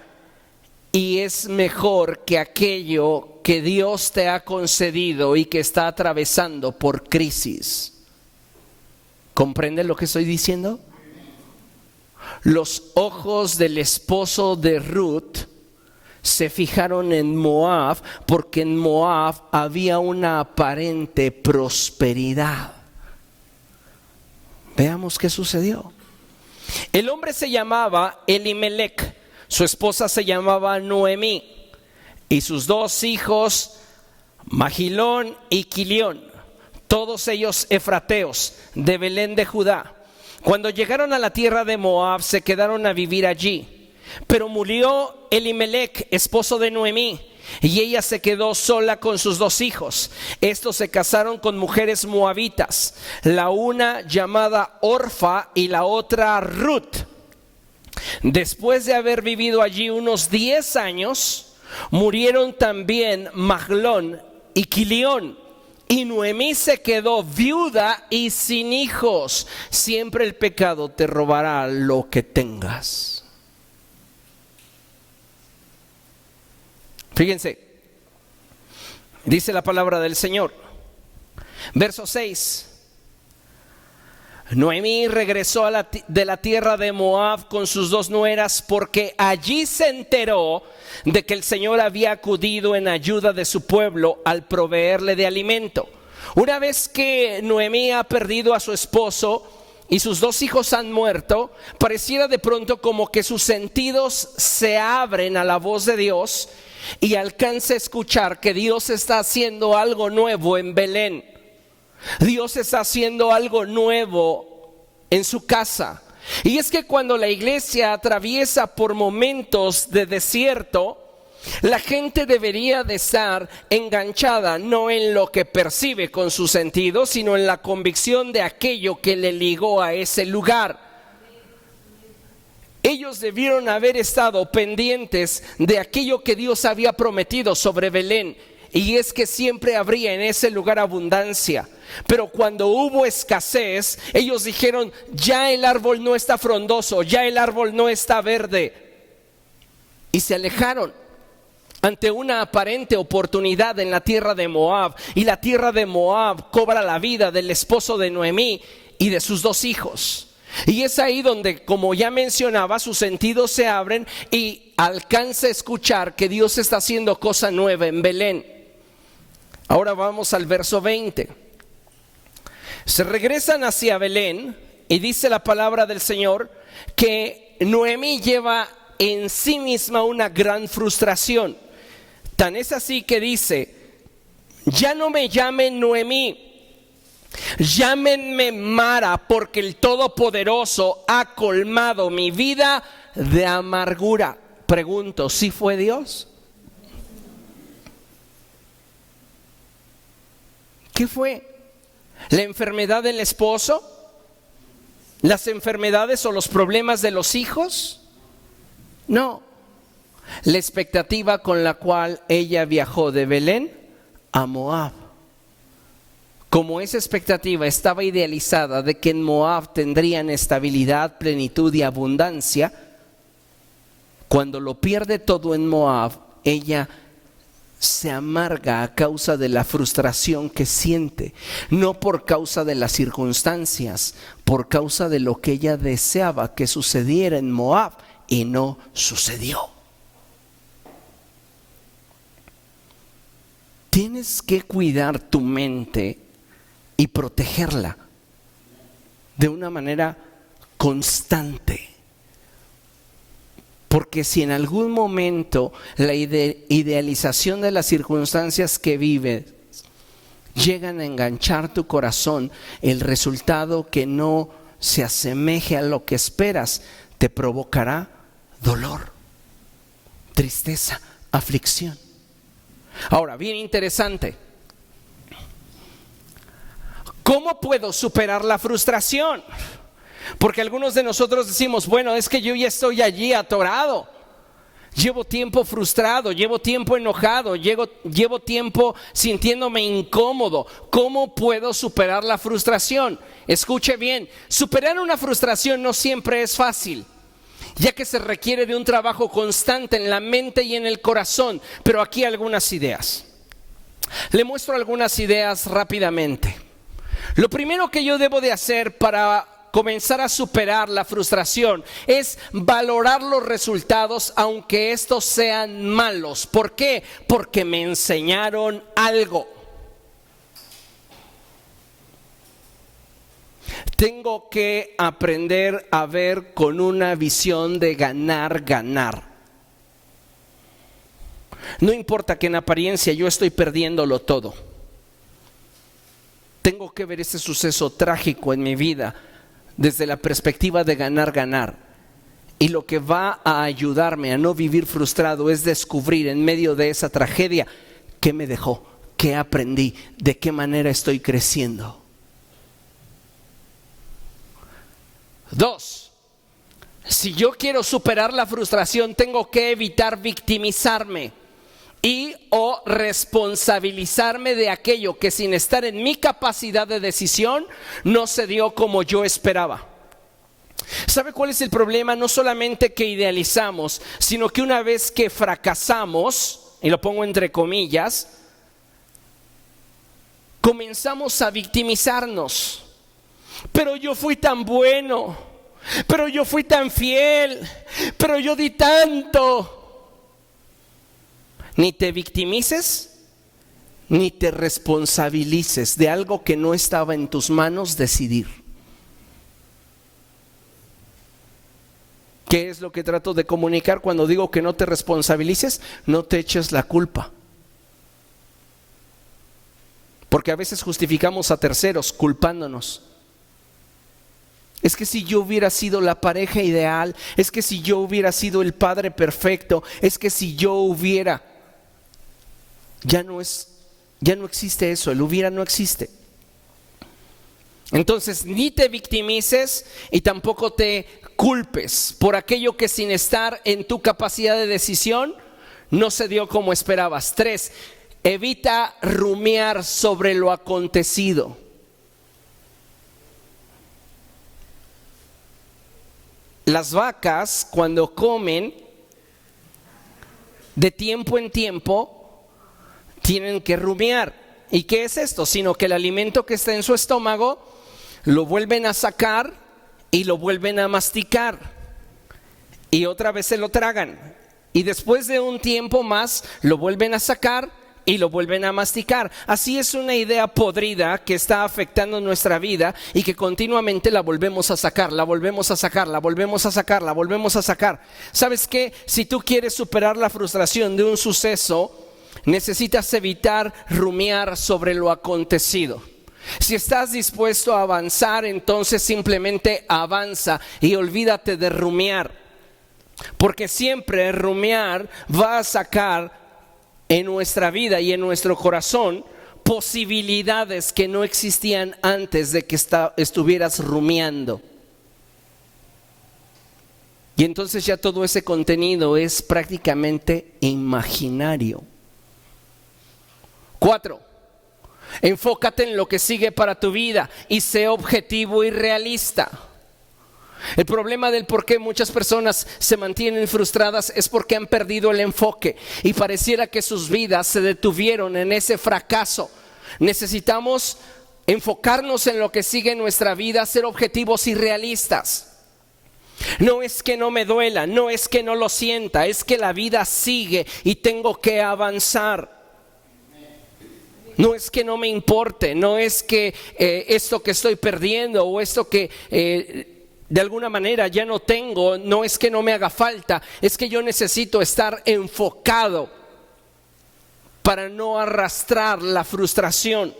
y es mejor que aquello que Dios te ha concedido y que está atravesando por crisis. ¿Comprende lo que estoy diciendo? Los ojos del esposo de Ruth se fijaron en Moab porque en Moab había una aparente prosperidad. Veamos qué sucedió. El hombre se llamaba Elimelech, su esposa se llamaba Noemí y sus 2 hijos Magilón y Quilión, todos ellos efrateos de Belén de Judá. Cuando llegaron a la tierra de Moab se quedaron a vivir allí, pero murió Elimelech, esposo de Noemí, y ella se quedó sola con sus 2 hijos. Estos se casaron con mujeres moabitas, la una llamada Orfa y la otra Ruth. Después de haber vivido allí unos 10 años, murieron también Mahlón y Quilión, y Noemí se quedó viuda y sin hijos. Siempre el pecado te robará lo que tengas. Fíjense, dice la palabra del Señor, verso 6. Noemí regresó de la tierra de Moab con sus 2 nueras porque allí se enteró de que el Señor había acudido en ayuda de su pueblo al proveerle de alimento. Una vez que Noemí ha perdido a su esposo y sus 2 hijos han muerto, pareciera de pronto como que sus sentidos se abren a la voz de Dios y alcanza a escuchar que Dios está haciendo algo nuevo en Belén. Dios está haciendo algo nuevo en su casa. Y es que cuando la iglesia atraviesa por momentos de desierto, la gente debería de estar enganchada no en lo que percibe con sus sentidos, sino en la convicción de aquello que le ligó a ese lugar. Ellos debieron haber estado pendientes de aquello que Dios había prometido sobre Belén. y es que siempre habría en ese lugar abundancia. Pero cuando hubo escasez, ellos dijeron, ya el árbol no está frondoso, ya el árbol no está verde. Y se alejaron ante una aparente oportunidad en la tierra de Moab. Y la tierra de Moab cobra la vida del esposo de Noemí y de sus 2 hijos. Y es ahí donde, como ya mencionaba, sus sentidos se abren y alcanza a escuchar que Dios está haciendo cosa nueva en Belén. Ahora vamos al verso 20. Se regresan hacia Belén y dice la palabra del Señor que Noemí lleva en sí misma una gran frustración. Tan es así que dice, ya no me llamen Noemí, llámenme Mara, porque el Todopoderoso ha colmado mi vida de amargura. Pregunto, ¿sí fue Dios? ¿Qué fue? ¿La enfermedad del esposo? ¿Las enfermedades o los problemas de los hijos? No. La expectativa con la cual ella viajó de Belén a Moab. Como esa expectativa estaba idealizada de que en Moab tendrían estabilidad, plenitud y abundancia, cuando lo pierde todo en Moab, ella se amarga a causa de la frustración que siente, no por causa de las circunstancias, por causa de lo que ella deseaba que sucediera en Moab y no sucedió. Tienes que cuidar tu mente y protegerla de una manera constante. Porque si en algún momento la idealización de las circunstancias que vives llegan a enganchar tu corazón, el resultado que no se asemeje a lo que esperas te provocará dolor, tristeza, aflicción. Ahora, bien interesante. ¿Cómo puedo superar la frustración? Porque algunos de nosotros decimos, bueno, es que yo ya estoy allí atorado. Llevo tiempo frustrado, llevo tiempo enojado, llevo tiempo sintiéndome incómodo. ¿Cómo puedo superar la frustración? Escuche bien, superar una frustración no siempre es fácil, ya que se requiere de un trabajo constante en la mente y en el corazón. Pero aquí algunas ideas. Le muestro algunas ideas rápidamente. Lo primero que yo debo de hacer para comenzar a superar la frustración es valorar los resultados, aunque estos sean malos. ¿Por qué? Porque me enseñaron algo. Tengo que aprender a ver con una visión de ganar, ganar. No importa que en apariencia yo estoy perdiéndolo todo. Tengo que ver ese suceso trágico en mi vida desde la perspectiva de ganar, ganar. Y lo que va a ayudarme a no vivir frustrado es descubrir en medio de esa tragedia qué me dejó, qué aprendí, de qué manera estoy creciendo. 2. Si yo quiero superar la frustración, tengo que evitar victimizarme y o responsabilizarme de aquello que, sin estar en mi capacidad de decisión, no se dio como yo esperaba. ¿Sabe cuál es el problema? No solamente que idealizamos, sino que una vez que fracasamos, y lo pongo entre comillas, comenzamos a victimizarnos. Pero yo fui tan bueno, pero yo fui tan fiel, pero yo di tanto. Ni te victimices, ni te responsabilices de algo que no estaba en tus manos decidir. ¿Qué es lo que trato de comunicar cuando digo que no te responsabilices? No te eches la culpa. Porque a veces justificamos a terceros culpándonos. Es que si yo hubiera sido la pareja ideal, es que si yo hubiera sido el padre perfecto, es que si yo hubiera... Ya no existe eso, el hubiera no existe. Entonces, ni te victimices y tampoco te culpes por aquello que, sin estar en tu capacidad de decisión, no se dio como esperabas. 3. Evita rumiar sobre lo acontecido. Las vacas, cuando comen, de tiempo en tiempo, tienen que rumiar. ¿Y qué es esto? Sino que el alimento que está en su estómago lo vuelven a sacar y lo vuelven a masticar. Y otra vez se lo tragan. Y después de un tiempo más lo vuelven a sacar y lo vuelven a masticar. Así es una idea podrida que está afectando nuestra vida y que continuamente la volvemos a sacar, la volvemos a sacar, la volvemos a sacar, la volvemos a sacar. ¿Sabes qué? Si tú quieres superar la frustración de un suceso, necesitas evitar rumiar sobre lo acontecido. Si estás dispuesto a avanzar, entonces simplemente avanza y olvídate de rumiar. Porque siempre rumiar va a sacar en nuestra vida y en nuestro corazón posibilidades que no existían antes de que estuvieras rumiando. Y entonces ya todo ese contenido es prácticamente imaginario. 4. Enfócate en lo que sigue para tu vida y sé objetivo y realista. El problema del por qué muchas personas se mantienen frustradas es porque han perdido el enfoque y pareciera que sus vidas se detuvieron en ese fracaso. Necesitamos enfocarnos en lo que sigue en nuestra vida, ser objetivos y realistas. No es que no me duela, no es que no lo sienta, es que la vida sigue y tengo que avanzar. No es que no me importe, no es que esto que estoy perdiendo o esto que de alguna manera ya no tengo, no es que no me haga falta, es que yo necesito estar enfocado para no arrastrar la frustración.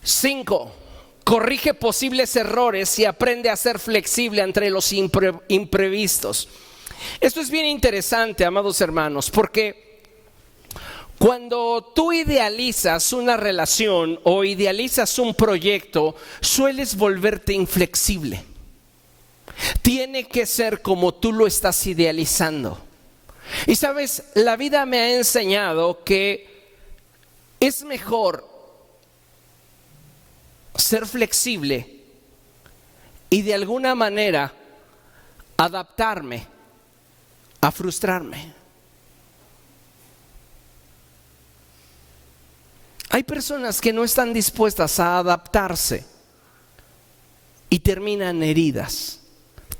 5. Corrige posibles errores y aprende a ser flexible ante los imprevistos. Esto es bien interesante, amados hermanos, porque cuando tú idealizas una relación o idealizas un proyecto, sueles volverte inflexible. Tiene que ser como tú lo estás idealizando. Y sabes, la vida me ha enseñado que es mejor ser flexible y de alguna manera adaptarme a frustrarme. Hay personas que no están dispuestas a adaptarse y terminan heridas,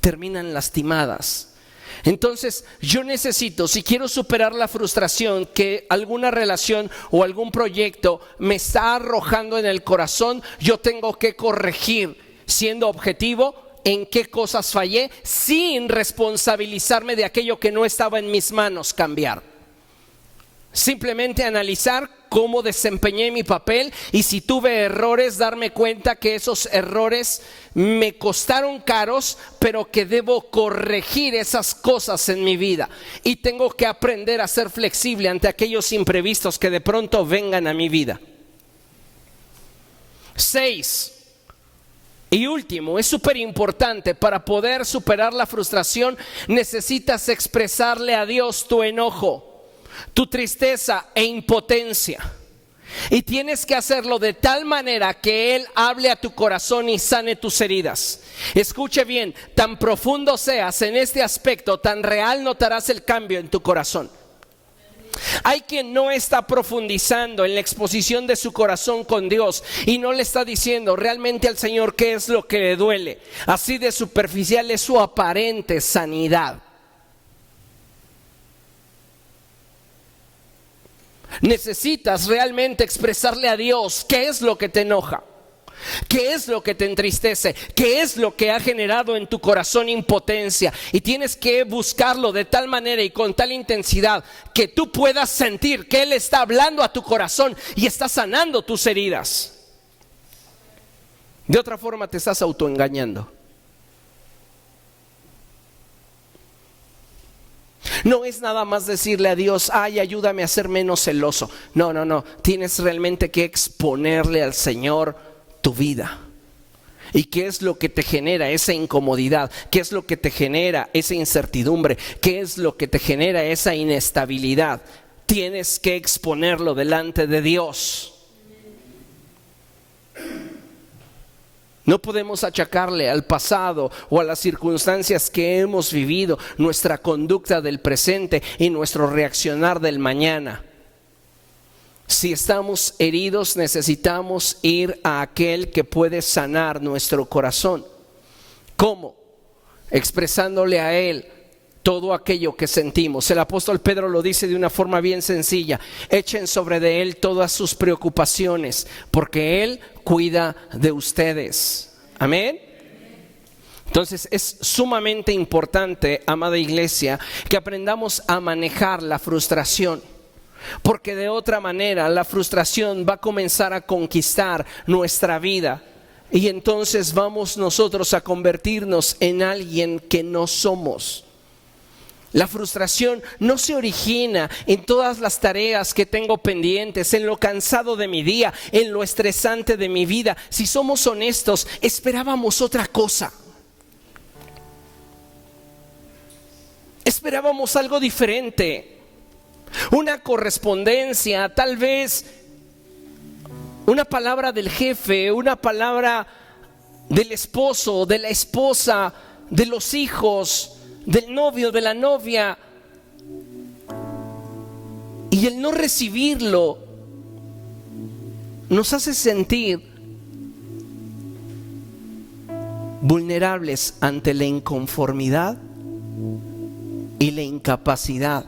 terminan lastimadas. Entonces yo necesito, si quiero superar la frustración que alguna relación o algún proyecto me está arrojando en el corazón, yo tengo que corregir, siendo objetivo, en qué cosas fallé, sin responsabilizarme de aquello que no estaba en mis manos cambiar. Simplemente analizar cómo desempeñé mi papel y si tuve errores, darme cuenta que esos errores me costaron caros, pero que debo corregir esas cosas en mi vida. Y tengo que aprender a ser flexible ante aquellos imprevistos que de pronto vengan a mi vida. 6. Y último, es súper importante, para poder superar la frustración necesitas expresarle a Dios tu enojo, tu tristeza e impotencia. Y tienes que hacerlo de tal manera que Él hable a tu corazón y sane tus heridas. Escuche bien, tan profundo seas en este aspecto, tan real notarás el cambio en tu corazón. Hay quien no está profundizando en la exposición de su corazón con Dios y no le está diciendo realmente al Señor qué es lo que le duele. Así de superficial es su aparente sanidad. Necesitas realmente expresarle a Dios qué es lo que te enoja, qué es lo que te entristece, qué es lo que ha generado en tu corazón impotencia. Y tienes que buscarlo de tal manera y con tal intensidad que tú puedas sentir que Él está hablando a tu corazón y está sanando tus heridas. De otra forma te estás autoengañando. No es nada más decirle a Dios, ay, ayúdame a ser menos celoso. No. Tienes realmente que exponerle al Señor tu vida. ¿Y qué es lo que te genera esa incomodidad? ¿Qué es lo que te genera esa incertidumbre? ¿Qué es lo que te genera esa inestabilidad? tienes que exponerlo delante de Dios. No podemos achacarle al pasado o a las circunstancias que hemos vivido nuestra conducta del presente y nuestro reaccionar del mañana. Si estamos heridos, necesitamos ir a aquel que puede sanar nuestro corazón. ¿Cómo? Expresándole a Él todo aquello que sentimos. El apóstol Pedro lo dice de una forma bien sencilla: echen sobre de Él todas sus preocupaciones, porque Él cuida de ustedes. Amén. Entonces es sumamente importante, amada iglesia, que aprendamos a manejar la frustración, porque de otra manera la frustración va a comenzar a conquistar nuestra vida y entonces vamos nosotros a convertirnos en alguien que no somos. La frustración no se origina en todas las tareas que tengo pendientes, en lo cansado de mi día, en lo estresante de mi vida. Si somos honestos, esperábamos otra cosa. Esperábamos algo diferente, una correspondencia, tal vez una palabra del jefe, una palabra del esposo, de la esposa, de los hijos, del novio, de la novia. Y el no recibirlo nos hace sentir vulnerables ante la inconformidad y la incapacidad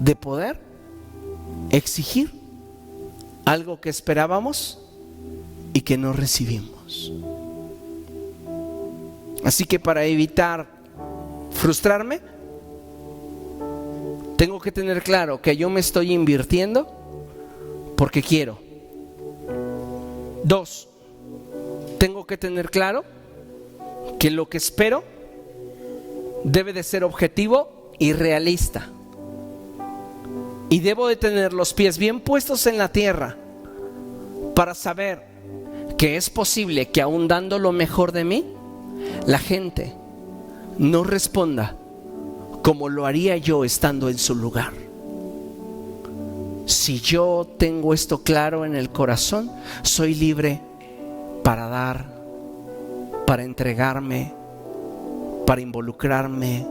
de poder exigir algo que esperábamos y que no recibimos. Así que para evitar frustrarme, tengo que tener claro que yo me estoy invirtiendo porque quiero. 2, tengo que tener claro que lo que espero debe de ser objetivo y realista. Y debo de tener los pies bien puestos en la tierra para saber que es posible que aún dando lo mejor de mí, la gente no responda como lo haría yo estando en su lugar. Si yo tengo esto claro en el corazón, soy libre para dar, para entregarme, para involucrarme.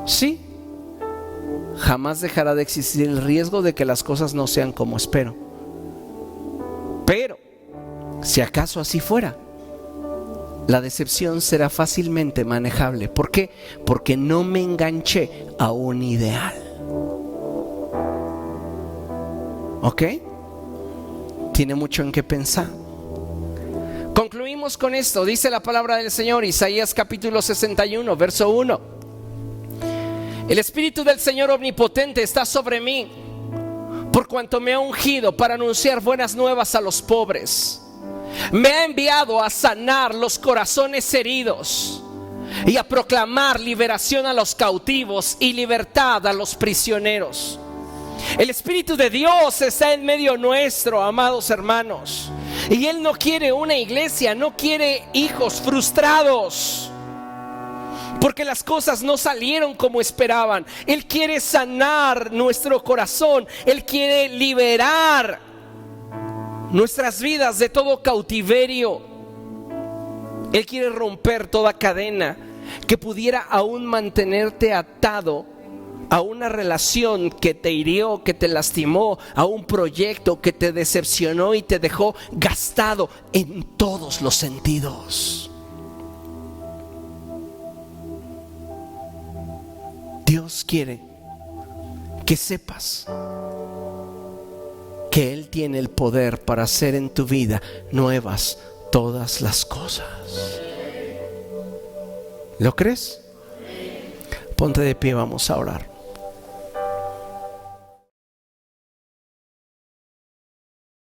Sí, jamás dejará de existir el riesgo de que las cosas no sean como espero. Pero si acaso así fuera, la decepción será fácilmente manejable. ¿Por qué? Porque no me enganché a un ideal. ¿Ok? Tiene mucho en qué pensar. Concluimos con esto. Dice la palabra del Señor, Isaías capítulo 61, verso 1. El Espíritu del Señor omnipotente está sobre mí, por cuanto me ha ungido para anunciar buenas nuevas a los pobres. Me ha enviado a sanar los corazones heridos y a proclamar liberación a los cautivos y libertad a los prisioneros. El Espíritu de Dios está en medio nuestro, amados hermanos, y Él no quiere una iglesia, no quiere hijos frustrados porque las cosas no salieron como esperaban. Él quiere sanar nuestro corazón, Él quiere liberar nuestras vidas de todo cautiverio. Él quiere romper toda cadena que pudiera aún mantenerte atado a una relación que te hirió, que te lastimó, a un proyecto que te decepcionó y te dejó gastado en todos los sentidos. Dios quiere que sepas que Él tiene el poder para hacer en tu vida nuevas todas las cosas. ¿Lo crees? Ponte de pie, vamos a orar.